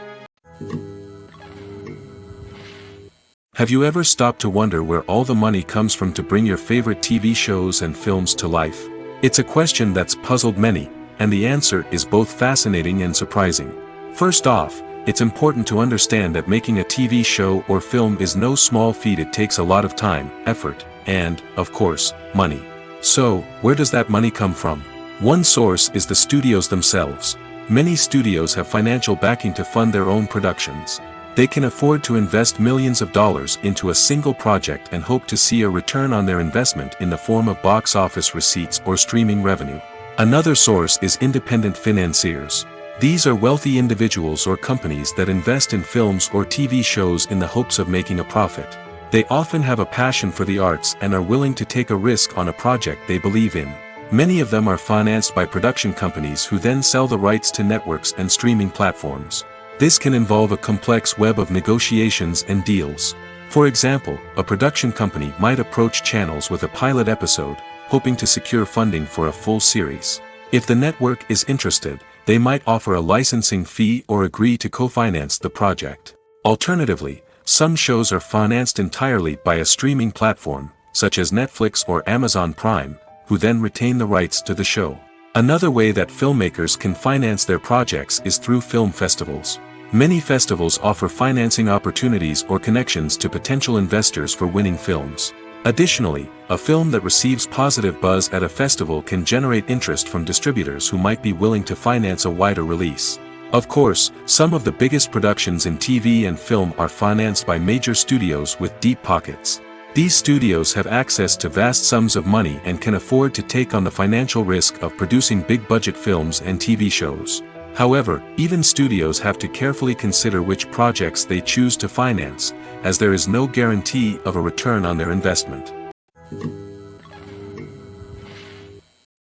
Speaker 1: Have you ever stopped to wonder where all the money comes from to bring your favorite TV shows and films to life? It's a question that's puzzled many, and the answer is both fascinating and surprising. First off, it's important to understand that making a TV show or film is no small feat. It takes a lot of time, effort, and, of course, money. So, where does that money come from? One source is the studios themselves. Many studios have financial backing to fund their own productions. They can afford to invest millions of dollars into a single project and hope to see a return on their investment in the form of box office receipts or streaming revenue. Another source is independent financiers. These are wealthy individuals or companies that invest in films or TV shows in the hopes of making a profit. They often have a passion for the arts and are willing to take a risk on a project they believe in. Many of them are financed by production companies who then sell the rights to networks and streaming platforms. This can involve a complex web of negotiations and deals. For example, a production company might approach channels with a pilot episode, hoping to secure funding for a full series. If the network is interested, they might offer a licensing fee or agree to co-finance the project. Alternatively, some shows are financed entirely by a streaming platform, such as Netflix or Amazon Prime, who then retain the rights to the show. Another way that filmmakers can finance their projects is through film festivals. Many festivals offer financing opportunities or connections to potential investors for winning films. Additionally, a film that receives positive buzz at a festival can generate interest from distributors who might be willing to finance a wider release. Of course, some of the biggest productions in TV and film are financed by major studios with deep pockets. These studios have access to vast sums of money and can afford to take on the financial risk of producing big-budget films and TV shows. However, even studios have to carefully consider which projects they choose to finance, as there is no guarantee of a return on their investment.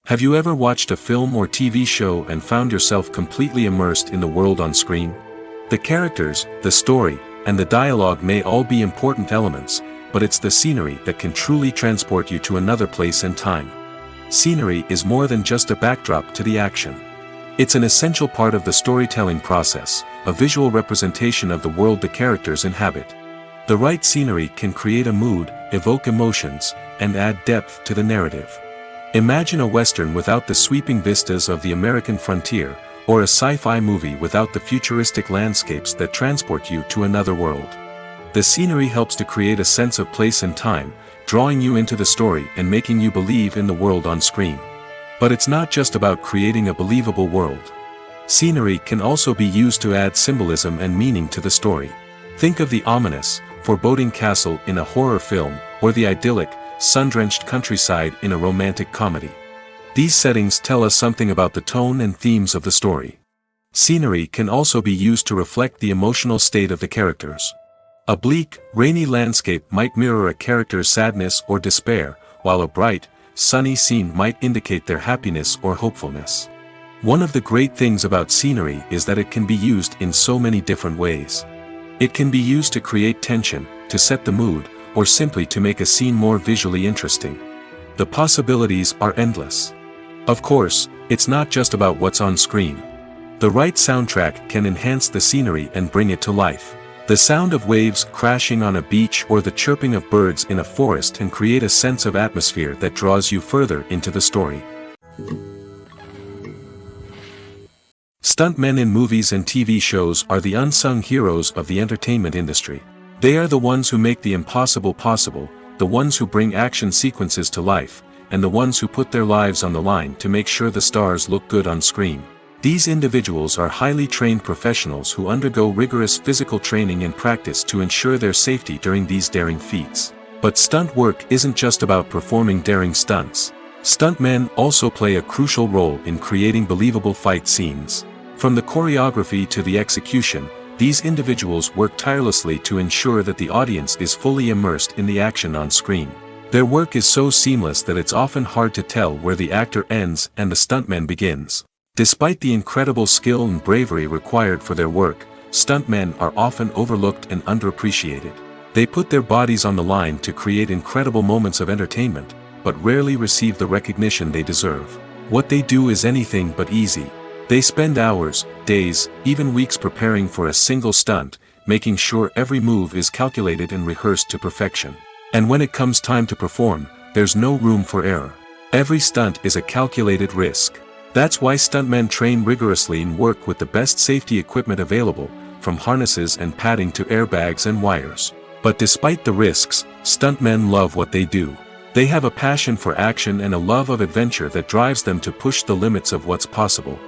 Speaker 1: Have you ever watched a film or TV show and found yourself completely immersed in the world on screen? The characters, the story, and the dialogue may all be important elements, but it's the scenery that can truly transport you to another place and time. Scenery is more than just a backdrop to the action. It's an essential part of the storytelling process, a visual representation of the world the characters inhabit. The right scenery can create a mood, evoke emotions, and add depth to the narrative. Imagine a Western without the sweeping vistas of the American frontier, or a sci-fi movie without the futuristic landscapes that transport you to another world. The scenery helps to create a sense of place and time, drawing you into the story and making you believe in the world on screen. But it's not just about creating a believable world. Scenery can also be used to add symbolism and meaning to the story. Think of the ominous, foreboding castle in a horror film, or the idyllic, sun-drenched countryside in a romantic comedy. These settings tell us something about the tone and themes of the story. Scenery can also be used to reflect the emotional state of the characters. A bleak, rainy landscape might mirror a character's sadness or despair, while a bright, sunny scene might indicate their happiness or hopefulness. One of the great things about scenery is that it can be used in so many different ways. It can be used to create tension, to set the mood, or simply to make a scene more visually interesting. The possibilities are endless. Of course, it's not just about what's on screen. The right soundtrack can enhance the scenery and bring it to life. The sound of waves crashing on a beach or the chirping of birds in a forest can create a sense of atmosphere that draws you further into the story. Stuntmen in movies and TV shows are the unsung heroes of the entertainment industry. They are the ones who make the impossible possible, the ones who bring action sequences to life, and the ones who put their lives on the line to make sure the stars look good on screen. These individuals are highly trained professionals who undergo rigorous physical training and practice to ensure their safety during these daring feats. But stunt work isn't just about performing daring stunts. Stuntmen also play a crucial role in creating believable fight scenes. From the choreography to the execution, these individuals work tirelessly to ensure that the audience is fully immersed in the action on screen. Their work is so seamless that it's often hard to tell where the actor ends and the stuntman begins. Despite the incredible skill and bravery required for their work, stuntmen are often overlooked and underappreciated. They put their bodies on the line to create incredible moments of entertainment, but rarely receive the recognition they deserve. What they do is anything but easy. They spend hours, days, even weeks preparing for a single stunt, making sure every move is calculated and rehearsed to perfection. And when it comes time to perform, there's no room for error. Every stunt is a calculated risk. That's why stuntmen train rigorously and work with the best safety equipment available, from harnesses and padding to airbags and wires. But despite the risks, stuntmen love what they do. They have a passion for action and a love of adventure that drives them to push the limits of what's possible.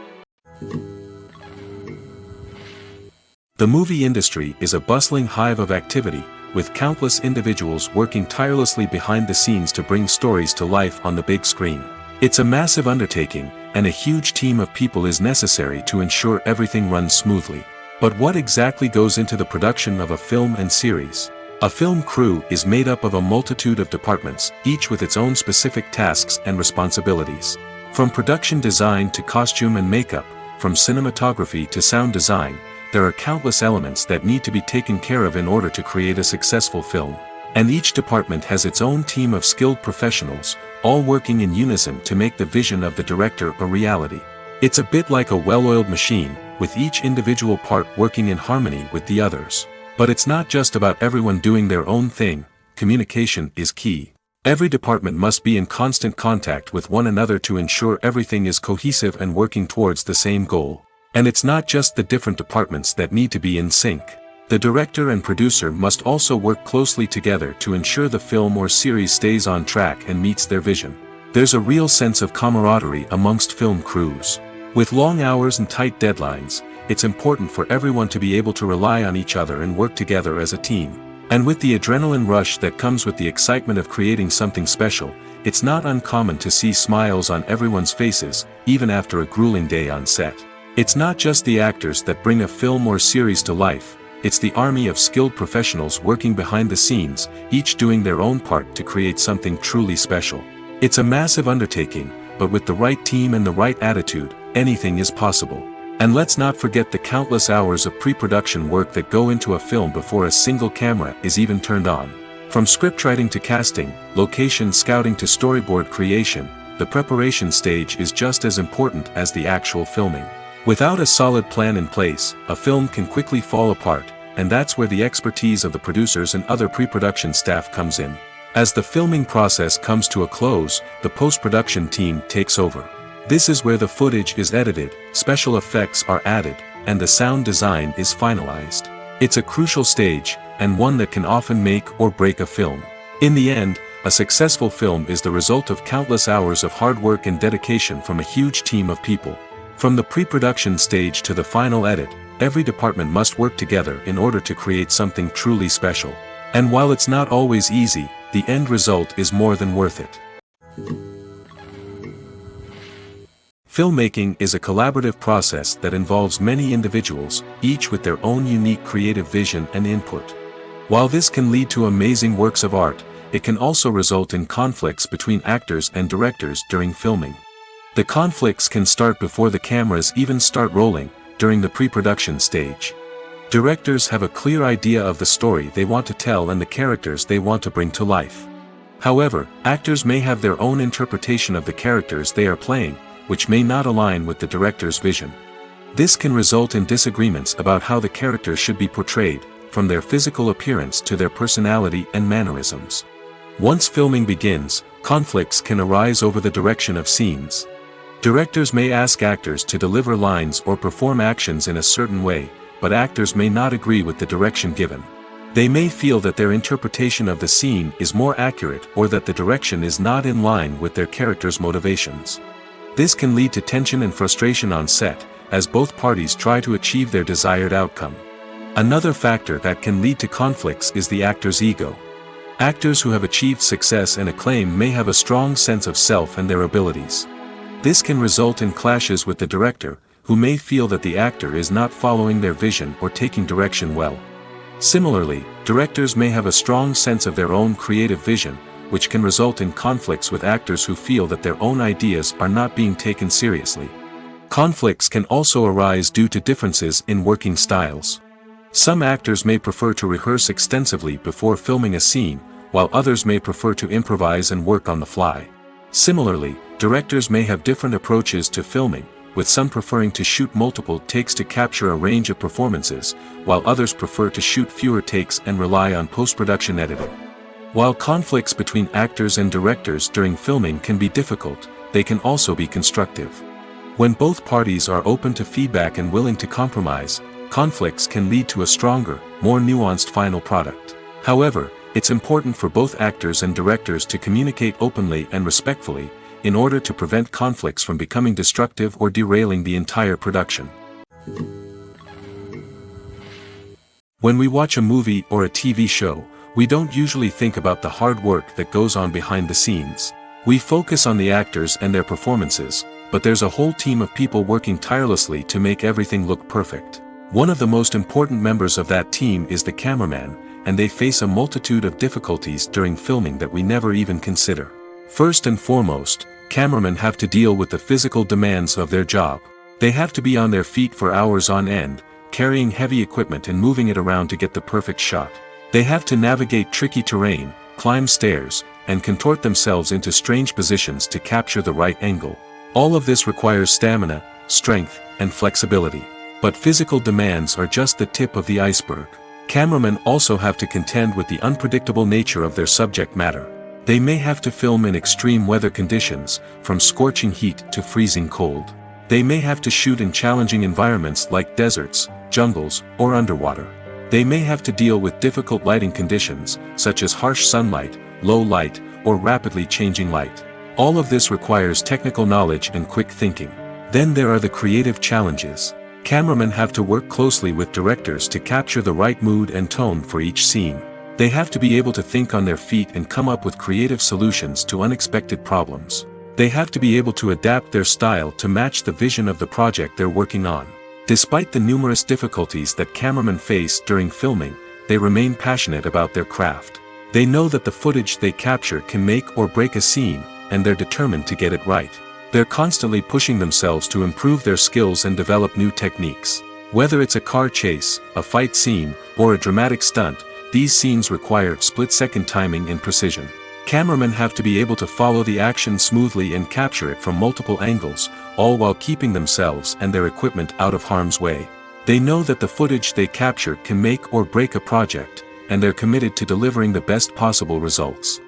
Speaker 1: The movie industry is a bustling hive of activity, with countless individuals working tirelessly behind the scenes to bring stories to life on the big screen. It's a massive undertaking, and a huge team of people is necessary to ensure everything runs smoothly. But what exactly goes into the production of a film and series? A film crew is made up of a multitude of departments, each with its own specific tasks and responsibilities. From production design to costume and makeup, from cinematography to sound design, there are countless elements that need to be taken care of in order to create a successful film. And each department has its own team of skilled professionals, all working in unison to make the vision of the director a reality. It's a bit like a well-oiled machine, with each individual part working in harmony with the others. But it's not just about everyone doing their own thing. Communication is key. Every department must be in constant contact with one another to ensure everything is cohesive and working towards the same goal. And it's not just the different departments that need to be in sync. The director and producer must also work closely together to ensure the film or series stays on track and meets their vision. There's a real sense of camaraderie amongst film crews. With long hours and tight deadlines, it's important for everyone to be able to rely on each other and work together as a team. And with the adrenaline rush that comes with the excitement of creating something special, it's not uncommon to see smiles on everyone's faces, even after a grueling day on set. It's not just the actors that bring a film or series to life, it's the army of skilled professionals working behind the scenes, each doing their own part to create something truly special. It's a massive undertaking, but with the right team and the right attitude, anything is possible. And let's not forget the countless hours of pre-production work that go into a film before a single camera is even turned on. From scriptwriting to casting, location scouting to storyboard creation, the preparation stage is just as important as the actual filming. Without a solid plan in place, a film can quickly fall apart, and that's where the expertise of the producers and other pre-production staff comes in. As the filming process comes to a close, the post-production team takes over. This is where the footage is edited, special effects are added, and the sound design is finalized. It's a crucial stage, and one that can often make or break a film. In the end, a successful film is the result of countless hours of hard work and dedication from a huge team of people. From the pre-production stage to the final edit, every department must work together in order to create something truly special. And while it's not always easy, the end result is more than worth it. Filmmaking is a collaborative process that involves many individuals, each with their own unique creative vision and input. While this can lead to amazing works of art, it can also result in conflicts between actors and directors during filming. The conflicts can start before the cameras even start rolling, during the pre-production stage. Directors have a clear idea of the story they want to tell and the characters they want to bring to life. However, actors may have their own interpretation of the characters they are playing, which may not align with the director's vision. This can result in disagreements about how the characters should be portrayed, from their physical appearance to their personality and mannerisms. Once filming begins, conflicts can arise over the direction of scenes. Directors may ask actors to deliver lines or perform actions in a certain way, but actors may not agree with the direction given. They may feel that their interpretation of the scene is more accurate or that the direction is not in line with their character's motivations. This can lead to tension and frustration on set, as both parties try to achieve their desired outcome. Another factor that can lead to conflicts is the actor's ego. Actors who have achieved success and acclaim may have a strong sense of self and their abilities. This can result in clashes with the director, who may feel that the actor is not following their vision or taking direction well. Similarly, directors may have a strong sense of their own creative vision, which can result in conflicts with actors who feel that their own ideas are not being taken seriously. Conflicts can also arise due to differences in working styles. Some actors may prefer to rehearse extensively before filming a scene, while others may prefer to improvise and work on the fly. Similarly, directors may have different approaches to filming, with some preferring to shoot multiple takes to capture a range of performances, while others prefer to shoot fewer takes and rely on post-production editing. While conflicts between actors and directors during filming can be difficult, they can also be constructive. When both parties are open to feedback and willing to compromise, conflicts can lead to a stronger, more nuanced final product. However, it's important for both actors and directors to communicate openly and respectfully, in order to prevent conflicts from becoming destructive or derailing the entire production. When we watch a movie or a TV show, we don't usually think about the hard work that goes on behind the scenes. We focus on the actors and their performances, but there's a whole team of people working tirelessly to make everything look perfect. One of the most important members of that team is the cameraman, and they face a multitude of difficulties during filming that we never even consider. First and foremost, cameramen have to deal with the physical demands of their job. They have to be on their feet for hours on end, carrying heavy equipment and moving it around to get the perfect shot. They have to navigate tricky terrain, climb stairs, and contort themselves into strange positions to capture the right angle. All of this requires stamina, strength, and flexibility. But physical demands are just the tip of the iceberg. Cameramen also have to contend with the unpredictable nature of their subject matter. They may have to film in extreme weather conditions, from scorching heat to freezing cold. They may have to shoot in challenging environments like deserts, jungles, or underwater. They may have to deal with difficult lighting conditions, such as harsh sunlight, low light, or rapidly changing light. All of this requires technical knowledge and quick thinking. Then there are the creative challenges. Cameramen have to work closely with directors to capture the right mood and tone for each scene. They have to be able to think on their feet and come up with creative solutions to unexpected problems. They have to be able to adapt their style to match the vision of the project they're working on. Despite the numerous difficulties that cameramen face during filming, they remain passionate about their craft. They know that the footage they capture can make or break a scene, and they're determined to get it right. They're constantly pushing themselves to improve their skills and develop new techniques. Whether it's a car chase, a fight scene, or a dramatic stunt, these scenes require split-second timing and precision. Cameramen have to be able to follow the action smoothly and capture it from multiple angles, all while keeping themselves and their equipment out of harm's way. They know that the footage they capture can make or break a project, and they're committed to delivering the best possible results.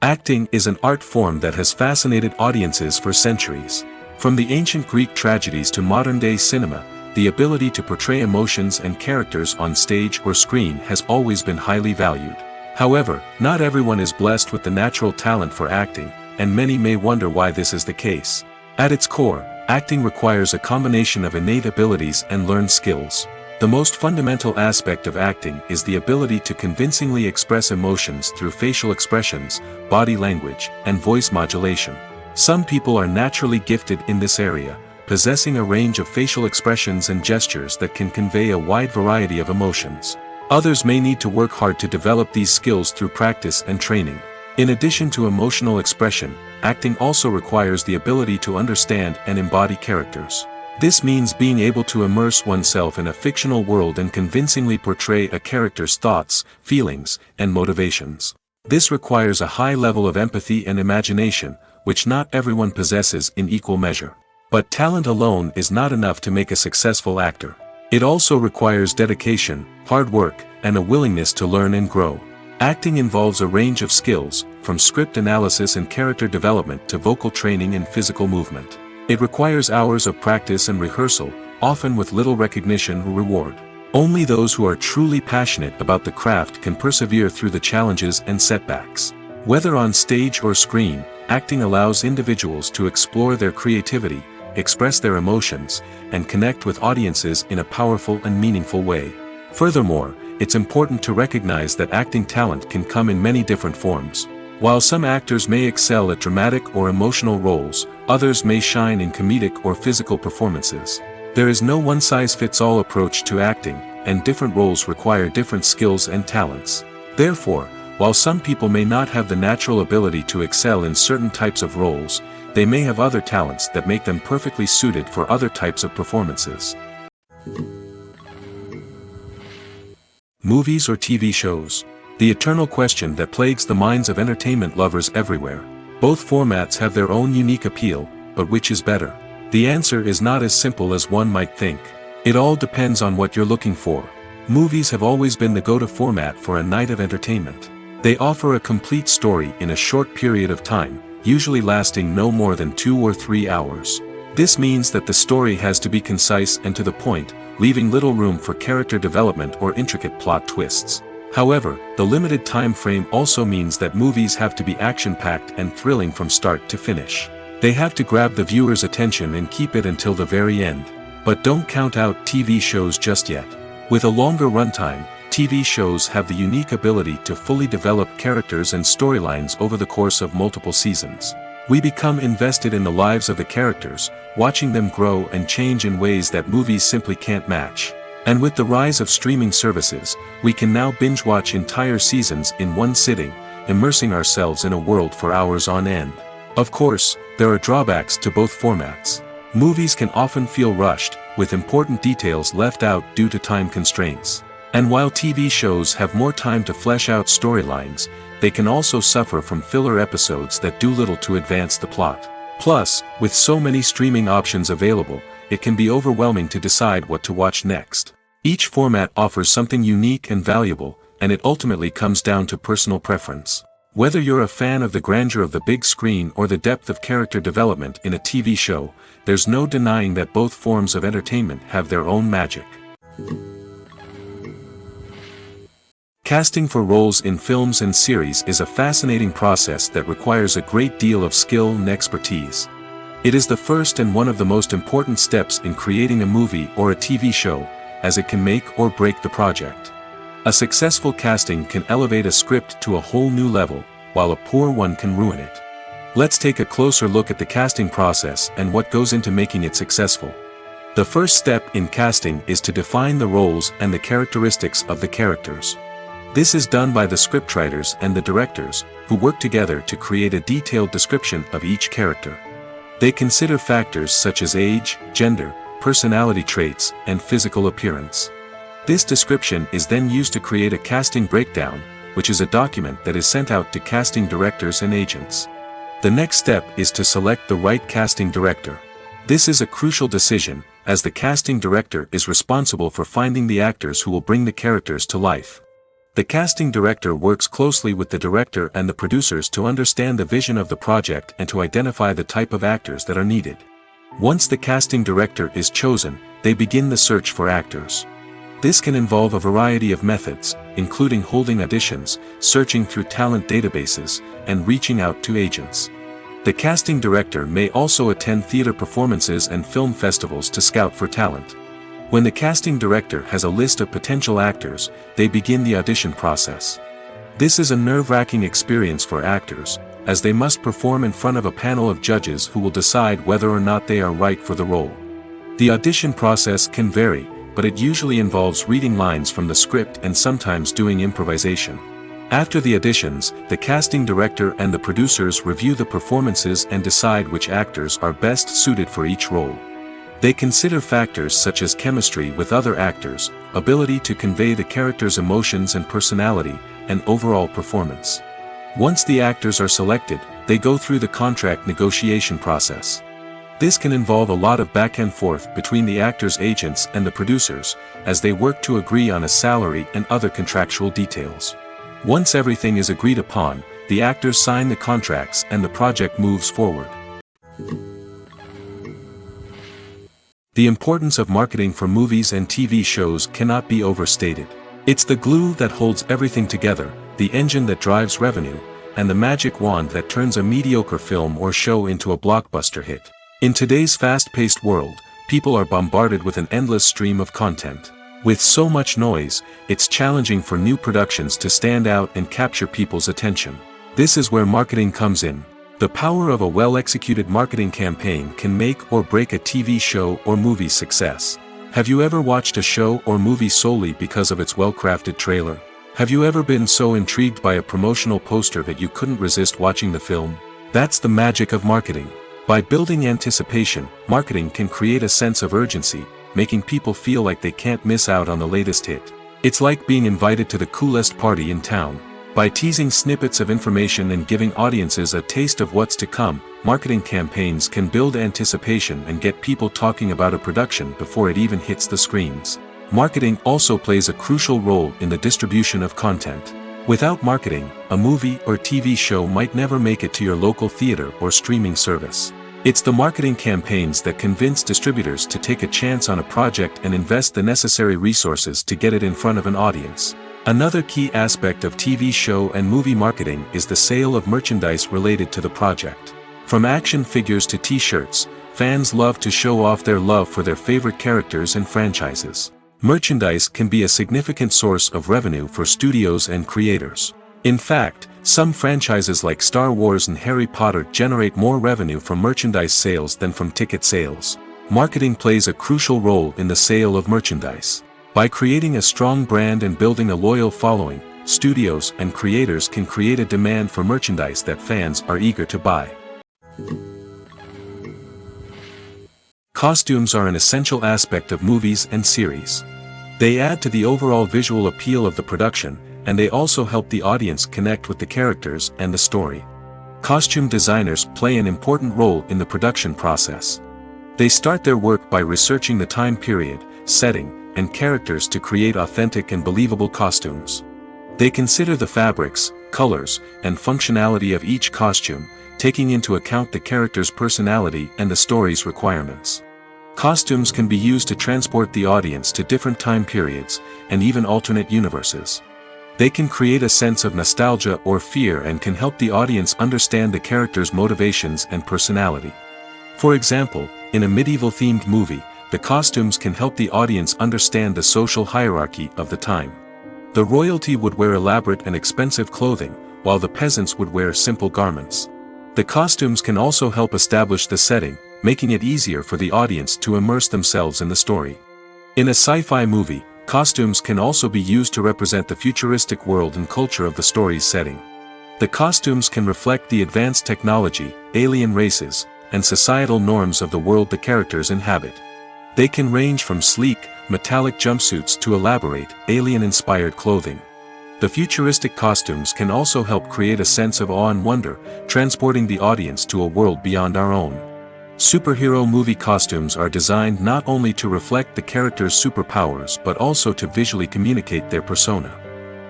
Speaker 1: Acting is an art form that has fascinated audiences for centuries. From the ancient Greek tragedies to modern-day cinema, the ability to portray emotions and characters on stage or screen has always been highly valued. However, not everyone is blessed with the natural talent for acting, and many may wonder why this is the case. At its core, acting requires a combination of innate abilities and learned skills. The most fundamental aspect of acting is the ability to convincingly express emotions through facial expressions, body language, and voice modulation. Some people are naturally gifted in this area, possessing a range of facial expressions and gestures that can convey a wide variety of emotions. Others may need to work hard to develop these skills through practice and training. In addition to emotional expression, acting also requires the ability to understand and embody characters. This means being able to immerse oneself in a fictional world and convincingly portray a character's thoughts, feelings, and motivations. This requires a high level of empathy and imagination, which not everyone possesses in equal measure. But talent alone is not enough to make a successful actor. It also requires dedication, hard work, and a willingness to learn and grow. Acting involves a range of skills, from script analysis and character development to vocal training and physical movement. It requires hours of practice and rehearsal, often with little recognition or reward. Only those who are truly passionate about the craft can persevere through the challenges and setbacks. Whether on stage or screen, acting allows individuals to explore their creativity, express their emotions, and connect with audiences in a powerful and meaningful way. Furthermore, it's important to recognize that acting talent can come in many different forms. While some actors may excel at dramatic or emotional roles, others may shine in comedic or physical performances. There is no one-size-fits-all approach to acting, and different roles require different skills and talents. Therefore, while some people may not have the natural ability to excel in certain types of roles, they may have other talents that make them perfectly suited for other types of performances. Movies or TV shows? The eternal question that plagues the minds of entertainment lovers everywhere. Both formats have their own unique appeal, but which is better? The answer is not as simple as one might think. It all depends on what you're looking for. Movies have always been the go-to format for a night of entertainment. They offer a complete story in a short period of time, usually lasting no more than 2 or 3 hours. This means that the story has to be concise and to the point, leaving little room for character development or intricate plot twists. However, the limited time frame also means that movies have to be action-packed and thrilling from start to finish. They have to grab the viewer's attention and keep it until the very end. But don't count out TV shows just yet. With a longer runtime, TV shows have the unique ability to fully develop characters and storylines over the course of multiple seasons. We become invested in the lives of the characters, watching them grow and change in ways that movies simply can't match. And with the rise of streaming services, we can now binge-watch entire seasons in one sitting, immersing ourselves in a world for hours on end. Of course, there are drawbacks to both formats. Movies can often feel rushed, with important details left out due to time constraints. And while TV shows have more time to flesh out storylines, they can also suffer from filler episodes that do little to advance the plot. Plus, with so many streaming options available, it can be overwhelming to decide what to watch next. Each format offers something unique and valuable, and it ultimately comes down to personal preference. Whether you're a fan of the grandeur of the big screen or the depth of character development in a TV show, there's no denying that both forms of entertainment have their own magic. Casting for roles in films and series is a fascinating process that requires a great deal of skill and expertise. It is the first and one of the most important steps in creating a movie or a TV show, as it can make or break the project. A successful casting can elevate a script to a whole new level, while a poor one can ruin it. Let's take a closer look at the casting process and what goes into making it successful. The first step in casting is to define the roles and the characteristics of the characters. This is done by the scriptwriters and the directors, who work together to create a detailed description of each character. They consider factors such as age, gender, personality traits, and physical appearance. This description is then used to create a casting breakdown, which is a document that is sent out to casting directors and agents. The next step is to select the right casting director. This is a crucial decision, as the casting director is responsible for finding the actors who will bring the characters to life. The casting director works closely with the director and the producers to understand the vision of the project and to identify the type of actors that are needed. Once the casting director is chosen, they begin the search for actors. This can involve a variety of methods, including holding auditions, searching through talent databases, and reaching out to agents. The casting director may also attend theater performances and film festivals to scout for talent. When the casting director has a list of potential actors, they begin the audition process. This is a nerve-wracking experience for actors, as they must perform in front of a panel of judges who will decide whether or not they are right for the role. The audition process can vary, but it usually involves reading lines from the script and sometimes doing improvisation. After the auditions, the casting director and the producers review the performances and decide which actors are best suited for each role. They consider factors such as chemistry with other actors, ability to convey the character's emotions and personality, and overall performance. Once the actors are selected, they go through the contract negotiation process. This can involve a lot of back and forth between the actors' agents and the producers, as they work to agree on a salary and other contractual details. Once everything is agreed upon, the actors sign the contracts and the project moves forward. The importance of marketing for movies and TV shows cannot be overstated. It's the glue that holds everything together, the engine that drives revenue, and the magic wand that turns a mediocre film or show into a blockbuster hit. In today's fast-paced world, people are bombarded with an endless stream of content. With so much noise, it's challenging for new productions to stand out and capture people's attention. This is where marketing comes in. The power of a well-executed marketing campaign can make or break a TV show or movie's success. Have you ever watched a show or movie solely because of its well-crafted trailer? Have you ever been so intrigued by a promotional poster that you couldn't resist watching the film? That's the magic of marketing. By building anticipation, marketing can create a sense of urgency, making people feel like they can't miss out on the latest hit. It's like being invited to the coolest party in town. By teasing snippets of information and giving audiences a taste of what's to come, marketing campaigns can build anticipation and get people talking about a production before it even hits the screens. Marketing also plays a crucial role in the distribution of content. Without marketing, a movie or TV show might never make it to your local theater or streaming service. It's the marketing campaigns that convince distributors to take a chance on a project and invest the necessary resources to get it in front of an audience. Another key aspect of TV show and movie marketing is the sale of merchandise related to the project. From action figures to t-shirts, fans love to show off their love for their favorite characters and franchises. Merchandise can be a significant source of revenue for studios and creators. In fact, some franchises like Star Wars and Harry Potter generate more revenue from merchandise sales than from ticket sales. Marketing plays a crucial role in the sale of merchandise. By creating a strong brand and building a loyal following, studios and creators can create a demand for merchandise that fans are eager to buy. Costumes are an essential aspect of movies and series. They add to the overall visual appeal of the production, and they also help the audience connect with the characters and the story. Costume designers play an important role in the production process. They start their work by researching the time period, setting, and characters to create authentic and believable costumes. They consider the fabrics, colors, and functionality of each costume, taking into account the character's personality and the story's requirements. Costumes can be used to transport the audience to different time periods, and even alternate universes. They can create a sense of nostalgia or fear and can help the audience understand the character's motivations and personality. For example, in a medieval-themed movie, the costumes can help the audience understand the social hierarchy of the time. The royalty would wear elaborate and expensive clothing, while the peasants would wear simple garments. The costumes can also help establish the setting, making it easier for the audience to immerse themselves in the story. In a sci-fi movie, costumes can also be used to represent the futuristic world and culture of the story's setting. The costumes can reflect the advanced technology, alien races, and societal norms of the world the characters inhabit. They can range from sleek, metallic jumpsuits to elaborate, alien-inspired clothing. The futuristic costumes can also help create a sense of awe and wonder, transporting the audience to a world beyond our own. Superhero movie costumes are designed not only to reflect the character's superpowers but also to visually communicate their persona.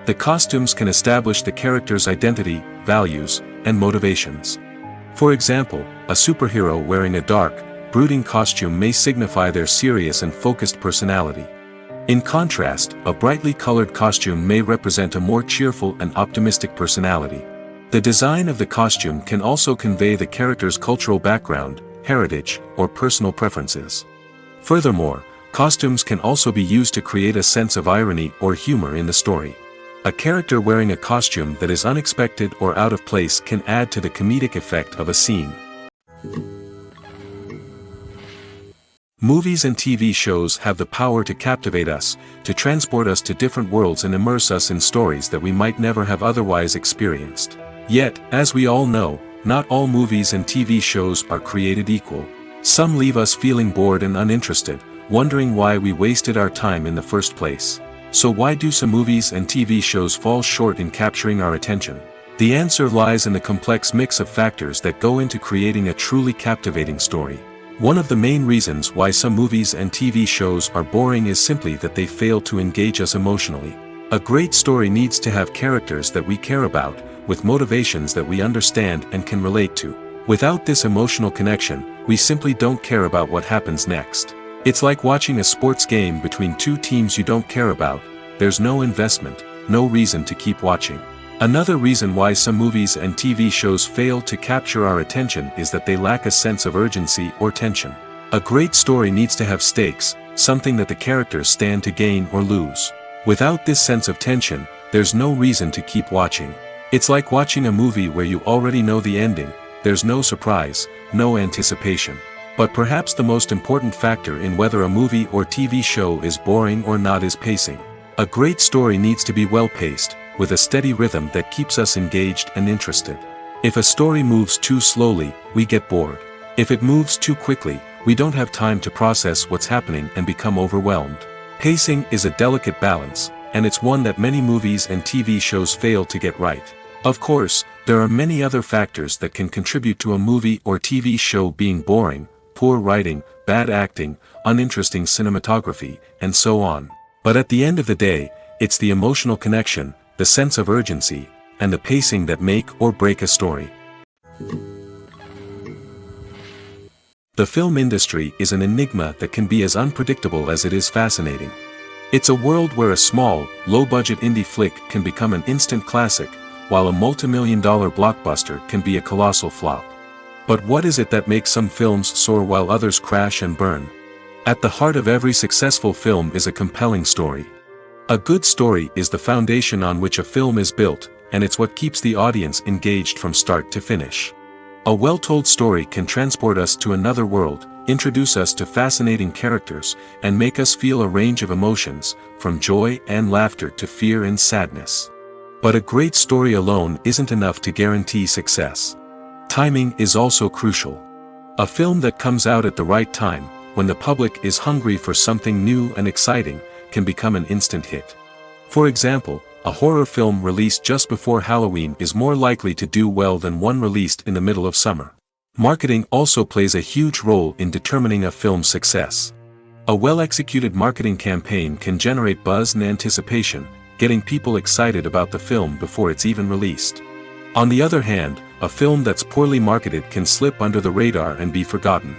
Speaker 1: The costumes can establish the character's identity, values, and motivations. For example, a superhero wearing a dark, brooding costume may signify their serious and focused personality. In contrast, a brightly colored costume may represent a more cheerful and optimistic personality. The design of the costume can also convey the character's cultural background, heritage, or personal preferences. Furthermore, costumes can also be used to create a sense of irony or humor in the story. A character wearing a costume that is unexpected or out of place can add to the comedic effect of a scene. Movies and TV shows have the power to captivate us, to transport us to different worlds and immerse us in stories that we might never have otherwise experienced. Yet, as we all know, not all movies and TV shows are created equal. Some leave us feeling bored and uninterested, wondering why we wasted our time in the first place. So why do some movies and TV shows fall short in capturing our attention? The answer lies in the complex mix of factors that go into creating a truly captivating story. One of the main reasons why some movies and TV shows are boring is simply that they fail to engage us emotionally. A great story needs to have characters that we care about, with motivations that we understand and can relate to. Without this emotional connection, we simply don't care about what happens next. It's like watching a sports game between two teams you don't care about. There's no investment, no reason to keep watching. Another reason why some movies and TV shows fail to capture our attention is that they lack a sense of urgency or tension. A great story needs to have stakes, something that the characters stand to gain or lose. Without this sense of tension, there's no reason to keep watching. It's like watching a movie where you already know the ending. There's no surprise, no anticipation. But perhaps the most important factor in whether a movie or TV show is boring or not is pacing. A great story needs to be well-paced, with a steady rhythm that keeps us engaged and interested. If a story moves too slowly, we get bored. If it moves too quickly, we don't have time to process what's happening and become overwhelmed. Pacing is a delicate balance, and it's one that many movies and TV shows fail to get right. Of course, there are many other factors that can contribute to a movie or TV show being boring: poor writing, bad acting, uninteresting cinematography, and so on. But at the end of the day, it's the emotional connection, the sense of urgency, and the pacing that make or break a story. The film industry is an enigma that can be as unpredictable as it is fascinating. It's a world where a small, low-budget indie flick can become an instant classic, while a multi-million-dollar blockbuster can be a colossal flop. But what is it that makes some films soar while others crash and burn? At the heart of every successful film is a compelling story. A good story is the foundation on which a film is built, and it's what keeps the audience engaged from start to finish. A well-told story can transport us to another world, introduce us to fascinating characters, and make us feel a range of emotions, from joy and laughter to fear and sadness. But a great story alone isn't enough to guarantee success. Timing is also crucial. A film that comes out at the right time, when the public is hungry for something new and exciting, can become an instant hit. For example, a horror film released just before Halloween is more likely to do well than one released in the middle of summer. Marketing also plays a huge role in determining a film's success. A well-executed marketing campaign can generate buzz and anticipation, getting people excited about the film before it's even released. On the other hand, a film that's poorly marketed can slip under the radar and be forgotten.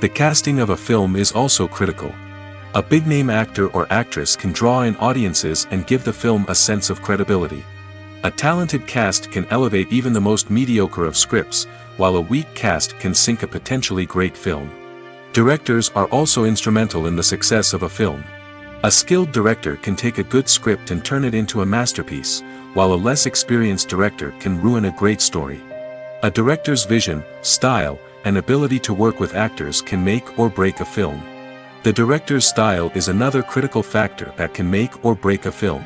Speaker 1: The casting of a film is also critical. A big-name actor or actress can draw in audiences and give the film a sense of credibility. A talented cast can elevate even the most mediocre of scripts, while a weak cast can sink a potentially great film. Directors are also instrumental in the success of a film. A skilled director can take a good script and turn it into a masterpiece, while a less experienced director can ruin a great story. A director's vision, style, and ability to work with actors can make or break a film. The director's style is another critical factor that can make or break a film.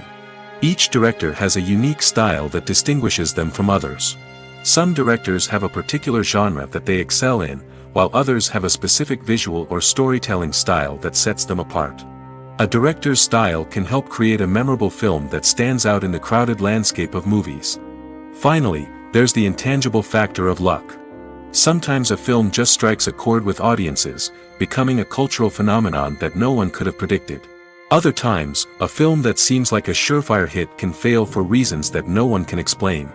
Speaker 1: Each director has a unique style that distinguishes them from others. Some directors have a particular genre that they excel in, while others have a specific visual or storytelling style that sets them apart. A director's style can help create a memorable film that stands out in the crowded landscape of movies. Finally, there's the intangible factor of luck. Sometimes a film just strikes a chord with audiences, becoming a cultural phenomenon that no one could have predicted. Other times, a film that seems like a surefire hit can fail for reasons that no one can explain.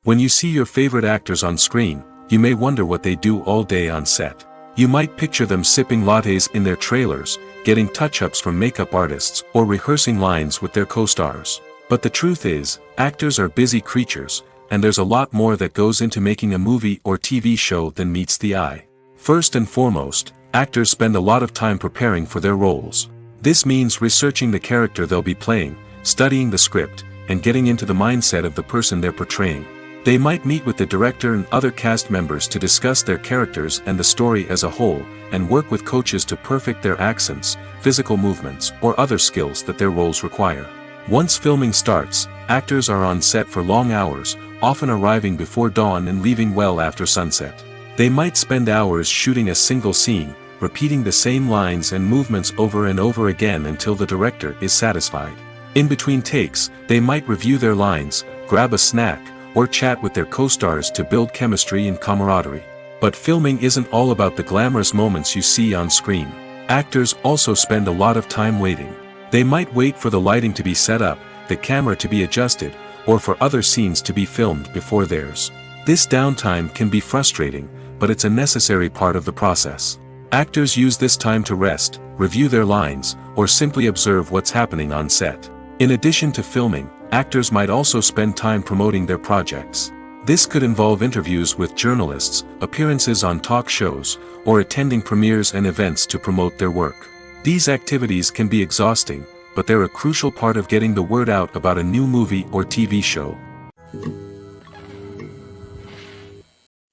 Speaker 1: When you see your favorite actors on screen, you may wonder what they do all day on set. You might picture them sipping lattes in their trailers, getting touch-ups from makeup artists, or rehearsing lines with their co-stars. But the truth is, actors are busy creatures, and there's a lot more that goes into making a movie or TV show than meets the eye. First and foremost, actors spend a lot of time preparing for their roles. This means researching the character they'll be playing, studying the script, and getting into the mindset of the person they're portraying. They might meet with the director and other cast members to discuss their characters and the story as a whole, and work with coaches to perfect their accents, physical movements, or other skills that their roles require. Once filming starts, actors are on set for long hours, often arriving before dawn and leaving well after sunset. They might spend hours shooting a single scene, repeating the same lines and movements over and over again until the director is satisfied. In between takes, they might review their lines, grab a snack, or chat with their co-stars to build chemistry and camaraderie. But filming isn't all about the glamorous moments you see on screen. Actors also spend a lot of time waiting. They might wait for the lighting to be set up, the camera to be adjusted, or for other scenes to be filmed before theirs. This downtime can be frustrating, but it's a necessary part of the process. Actors use this time to rest, review their lines, or simply observe what's happening on set. In addition to filming, actors might also spend time promoting their projects. This could involve interviews with journalists, appearances on talk shows, or attending premieres and events to promote their work. These activities can be exhausting, but they're a crucial part of getting the word out about a new movie or TV show.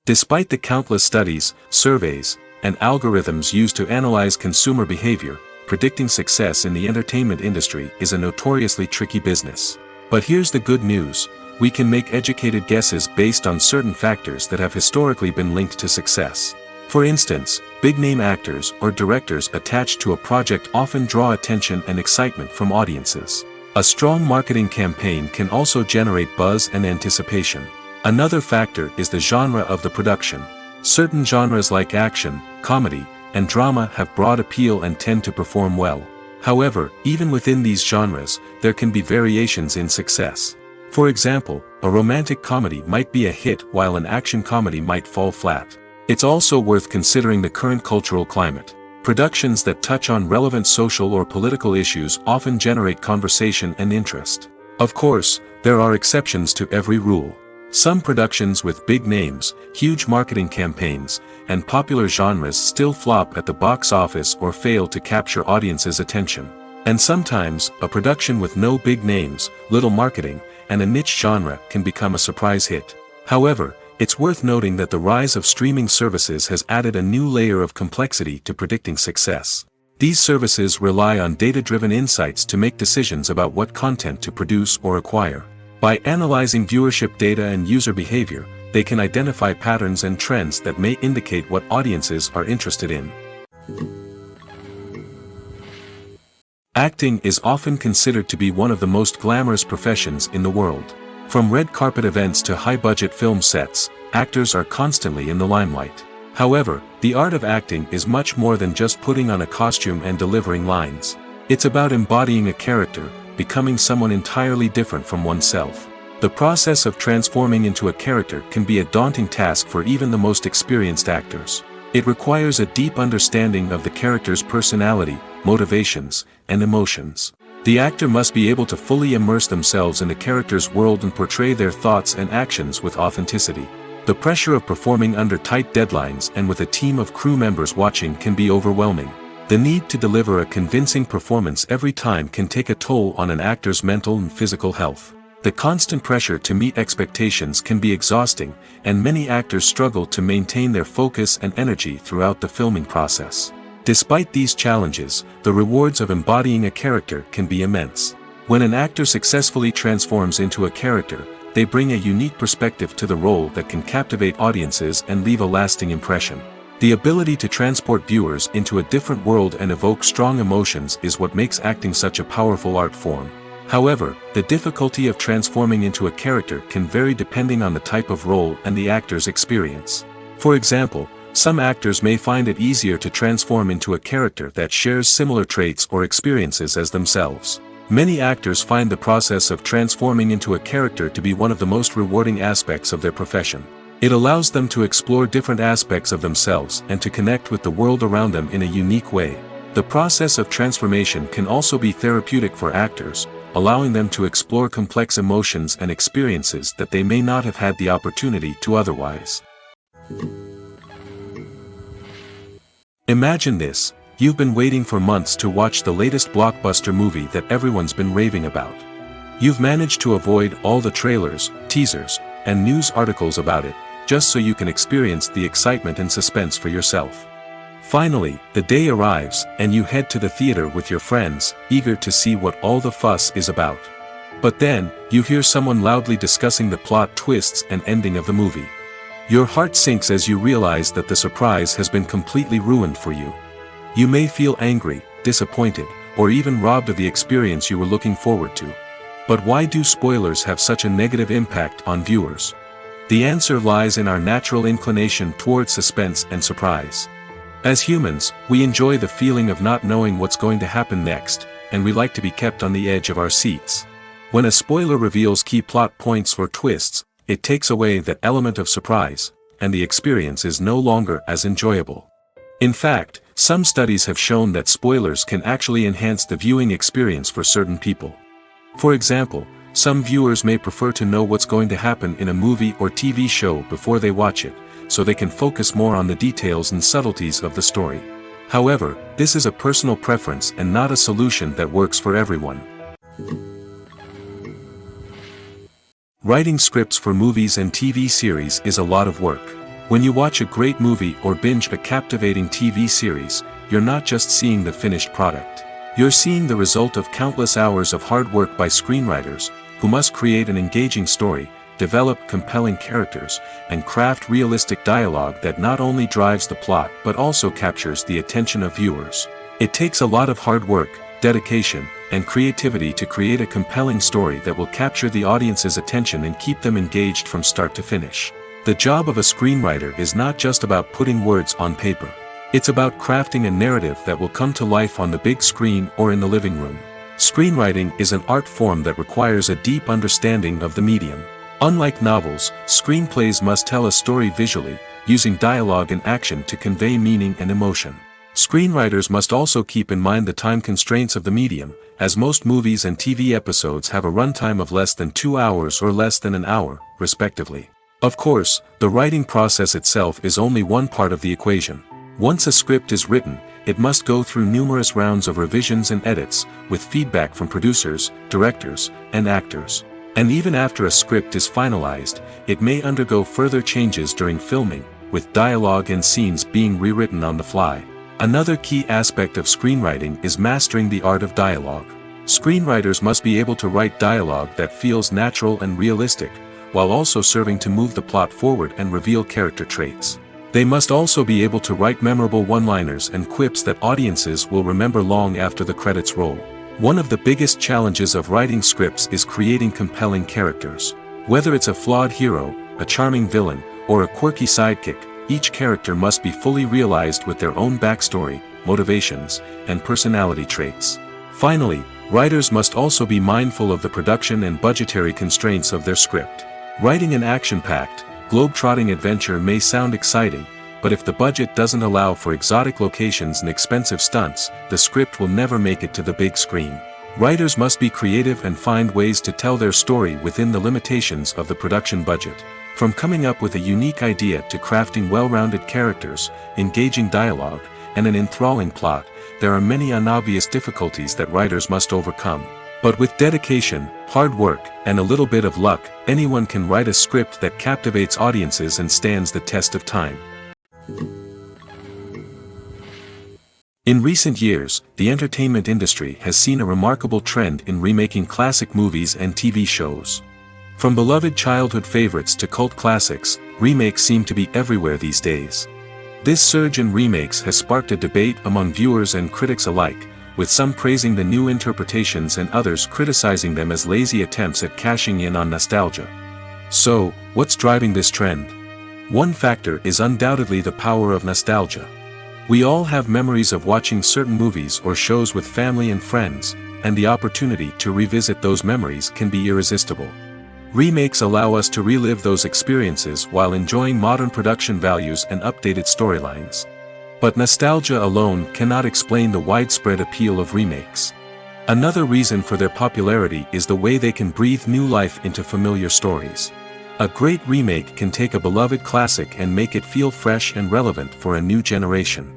Speaker 1: Despite the countless studies, surveys, and algorithms used to analyze consumer behavior, predicting success in the entertainment industry is a notoriously tricky business. But here's the good news: we can make educated guesses based on certain factors that have historically been linked to success. For instance, big-name actors or directors attached to a project often draw attention and excitement from audiences. A strong marketing campaign can also generate buzz and anticipation. Another factor is the genre of the production. Certain genres like action, comedy, and drama have broad appeal and tend to perform well. However, even within these genres, there can be variations in success. For example, a romantic comedy might be a hit while an action comedy might fall flat. It's also worth considering the current cultural climate. Productions that touch on relevant social or political issues often generate conversation and interest. Of course, there are exceptions to every rule. Some productions with big names, huge marketing campaigns, and popular genres still flop at the box office or fail to capture audiences' attention. And sometimes, a production with no big names, little marketing, and a niche genre can become a surprise hit. However, it's worth noting that the rise of streaming services has added a new layer of complexity to predicting success. These services rely on data-driven insights to make decisions about what content to produce or acquire. By analyzing viewership data and user behavior, they can identify patterns and trends that may indicate what audiences are interested in. Acting is often considered to be one of the most glamorous professions in the world. From red carpet events to high-budget film sets, actors are constantly in the limelight. However, the art of acting is much more than just putting on a costume and delivering lines. It's about embodying a character, becoming someone entirely different from oneself. The process of transforming into a character can be a daunting task for even the most experienced actors. It requires a deep understanding of the character's personality, motivations, and emotions. The actor must be able to fully immerse themselves in the character's world and portray their thoughts and actions with authenticity. The pressure of performing under tight deadlines and with a team of crew members watching can be overwhelming. The need to deliver a convincing performance every time can take a toll on an actor's mental and physical health. The constant pressure to meet expectations can be exhausting, and many actors struggle to maintain their focus and energy throughout the filming process. Despite these challenges, the rewards of embodying a character can be immense. When an actor successfully transforms into a character, they bring a unique perspective to the role that can captivate audiences and leave a lasting impression. The ability to transport viewers into a different world and evoke strong emotions is what makes acting such a powerful art form. However, the difficulty of transforming into a character can vary depending on the type of role and the actor's experience. For example, some actors may find it easier to transform into a character that shares similar traits or experiences as themselves. Many actors find the process of transforming into a character to be one of the most rewarding aspects of their profession. It allows them to explore different aspects of themselves and to connect with the world around them in a unique way. The process of transformation can also be therapeutic for actors, allowing them to explore complex emotions and experiences that they may not have had the opportunity to otherwise. Imagine this: you've been waiting for months to watch the latest blockbuster movie that everyone's been raving about. You've managed to avoid all the trailers, teasers, and news articles about it, just so you can experience the excitement and suspense for yourself. Finally, the day arrives, and you head to the theater with your friends, eager to see what all the fuss is about. But then, you hear someone loudly discussing the plot twists and ending of the movie. Your heart sinks as you realize that the surprise has been completely ruined for you. You may feel angry, disappointed, or even robbed of the experience you were looking forward to. But why do spoilers have such a negative impact on viewers? The answer lies in our natural inclination toward suspense and surprise. As humans, we enjoy the feeling of not knowing what's going to happen next, and we like to be kept on the edge of our seats. When a spoiler reveals key plot points or twists, it takes away that element of surprise, and the experience is no longer as enjoyable. In fact, some studies have shown that spoilers can actually enhance the viewing experience for certain people. For example, some viewers may prefer to know what's going to happen in a movie or TV show before they watch it, so they can focus more on the details and subtleties of the story. However, this is a personal preference and not a solution that works for everyone. Writing scripts for movies and TV series is a lot of work. When you watch a great movie or binge a captivating TV series, you're not just seeing the finished product. You're seeing the result of countless hours of hard work by screenwriters, who must create an engaging story, develop compelling characters, and craft realistic dialogue that not only drives the plot but also captures the attention of viewers. It takes a lot of hard work, dedication, and creativity to create a compelling story that will capture the audience's attention and keep them engaged from start to finish. The job of a screenwriter is not just about putting words on paper. It's about crafting a narrative that will come to life on the big screen or in the living room. Screenwriting is an art form that requires a deep understanding of the medium. Unlike novels, screenplays must tell a story visually, using dialogue and action to convey meaning and emotion. Screenwriters must also keep in mind the time constraints of the medium, as most movies and TV episodes have a runtime of less than 2 hours or less than an hour, respectively. Of course, the writing process itself is only one part of the equation. Once a script is written, it must go through numerous rounds of revisions and edits, with feedback from producers, directors, and actors. And even after a script is finalized, it may undergo further changes during filming, with dialogue and scenes being rewritten on the fly. Another key aspect of screenwriting is mastering the art of dialogue. Screenwriters must be able to write dialogue that feels natural and realistic, while also serving to move the plot forward and reveal character traits. They must also be able to write memorable one-liners and quips that audiences will remember long after the credits roll. One of the biggest challenges of writing scripts is creating compelling characters. Whether it's a flawed hero, a charming villain, or a quirky sidekick, each character must be fully realized with their own backstory, motivations, and personality traits. Finally, writers must also be mindful of the production and budgetary constraints of their script. Writing an action-packed, globe-trotting adventure may sound exciting, but if the budget doesn't allow for exotic locations and expensive stunts, the script will never make it to the big screen. Writers must be creative and find ways to tell their story within the limitations of the production budget. From coming up with a unique idea to crafting well-rounded characters, engaging dialogue, and an enthralling plot, there are many unobvious difficulties that writers must overcome. But with dedication, hard work, and a little bit of luck, anyone can write a script that captivates audiences and stands the test of time. In recent years, the entertainment industry has seen a remarkable trend in remaking classic movies and TV shows. From beloved childhood favorites to cult classics, remakes seem to be everywhere these days. This surge in remakes has sparked a debate among viewers and critics alike, with some praising the new interpretations and others criticizing them as lazy attempts at cashing in on nostalgia. So, what's driving this trend? One factor is undoubtedly the power of nostalgia. We all have memories of watching certain movies or shows with family and friends, and the opportunity to revisit those memories can be irresistible. Remakes allow us to relive those experiences while enjoying modern production values and updated storylines. But nostalgia alone cannot explain the widespread appeal of remakes. Another reason for their popularity is the way they can breathe new life into familiar stories. A great remake can take a beloved classic and make it feel fresh and relevant for a new generation.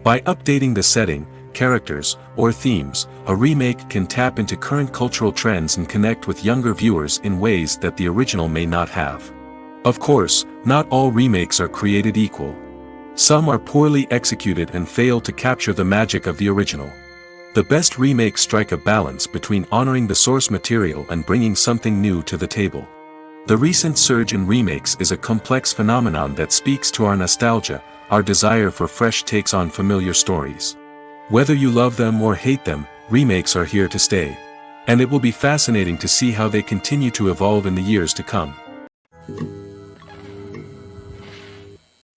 Speaker 1: By updating the setting, characters, or themes, a remake can tap into current cultural trends and connect with younger viewers in ways that the original may not have. Of course, not all remakes are created equal. Some are poorly executed and fail to capture the magic of the original. The best remakes strike a balance between honoring the source material and bringing something new to the table. The recent surge in remakes is a complex phenomenon that speaks to our nostalgia, our desire for fresh takes on familiar stories. Whether you love them or hate them, remakes are here to stay. And it will be fascinating to see how they continue to evolve in the years to come.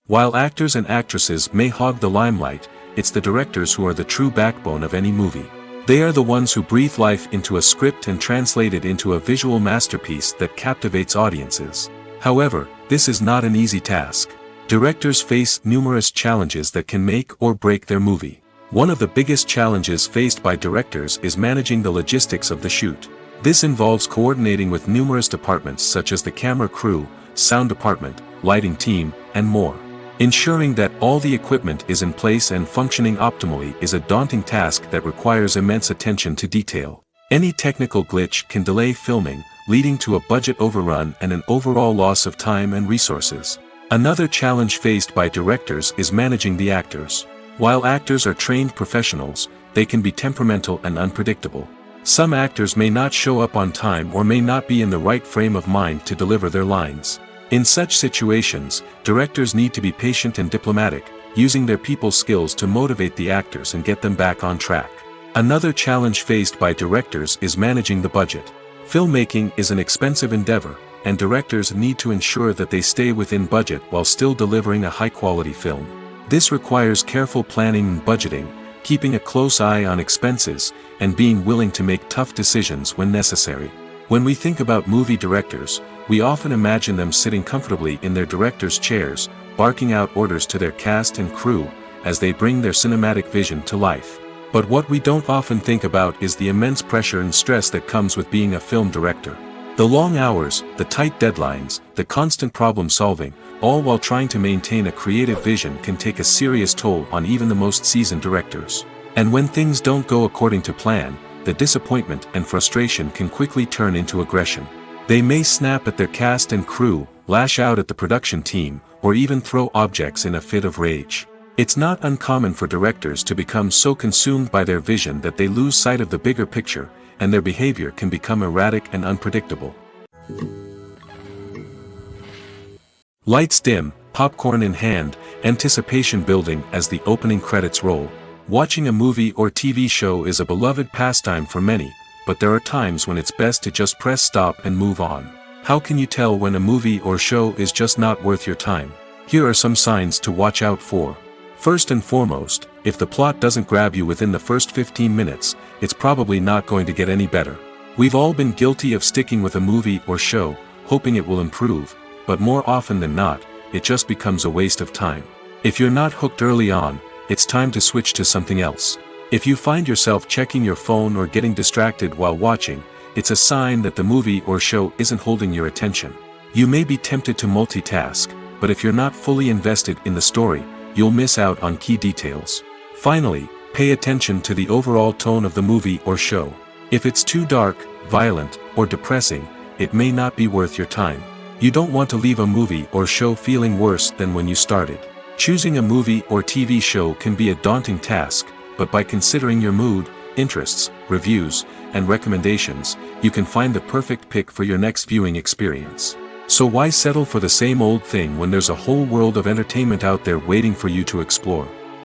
Speaker 1: While actors and actresses may hog the limelight, it's the directors who are the true backbone of any movie. They are the ones who breathe life into a script and translate it into a visual masterpiece that captivates audiences. However, this is not an easy task. Directors face numerous challenges that can make or break their movie. One of the biggest challenges faced by directors is managing the logistics of the shoot. This involves coordinating with numerous departments such as the camera crew, sound department, lighting team, and more. Ensuring that all the equipment is in place and functioning optimally is a daunting task that requires immense attention to detail. Any technical glitch can delay filming, leading to a budget overrun and an overall loss of time and resources. Another challenge faced by directors is managing the actors. While actors are trained professionals, they can be temperamental and unpredictable. Some actors may not show up on time or may not be in the right frame of mind to deliver their lines. In such situations, directors need to be patient and diplomatic, using their people skills to motivate the actors and get them back on track. Another challenge faced by directors is managing the budget. Filmmaking is an expensive endeavor, and directors need to ensure that they stay within budget while still delivering a high-quality film. This requires careful planning and budgeting, keeping a close eye on expenses, and being willing to make tough decisions when necessary. When we think about movie directors, we often imagine them sitting comfortably in their director's chairs, barking out orders to their cast and crew, as they bring their cinematic vision to life. But what we don't often think about is the immense pressure and stress that comes with being a film director. The long hours, the tight deadlines, the constant problem solving, all while trying to maintain a creative vision can take a serious toll on even the most seasoned directors. And when things don't go according to plan, the disappointment and frustration can quickly turn into aggression. They may snap at their cast and crew, lash out at the production team, or even throw objects in a fit of rage. It's not uncommon for directors to become so consumed by their vision that they lose sight of the bigger picture, and their behavior can become erratic and unpredictable. Lights dim, popcorn in hand, anticipation building as the opening credits roll. Watching a movie or TV show is a beloved pastime for many, but there are times when it's best to just press stop and move on. How can you tell when a movie or show is just not worth your time? Here are some signs to watch out for. First and foremost, if the plot doesn't grab you within the first 15 minutes, it's probably not going to get any better. We've all been guilty of sticking with a movie or show, hoping it will improve, but more often than not, it just becomes a waste of time. If you're not hooked early on, it's time to switch to something else. If you find yourself checking your phone or getting distracted while watching, it's a sign that the movie or show isn't holding your attention. You may be tempted to multitask, but if you're not fully invested in the story, you'll miss out on key details. Finally, pay attention to the overall tone of the movie or show. If it's too dark, violent, or depressing, it may not be worth your time. You don't want to leave a movie or show feeling worse than when you started. Choosing a movie or TV show can be a daunting task, but by considering your mood, interests, reviews, and recommendations, you can find the perfect pick for your next viewing experience. So why settle for the same old thing when there's a whole world of entertainment out there waiting for you to explore?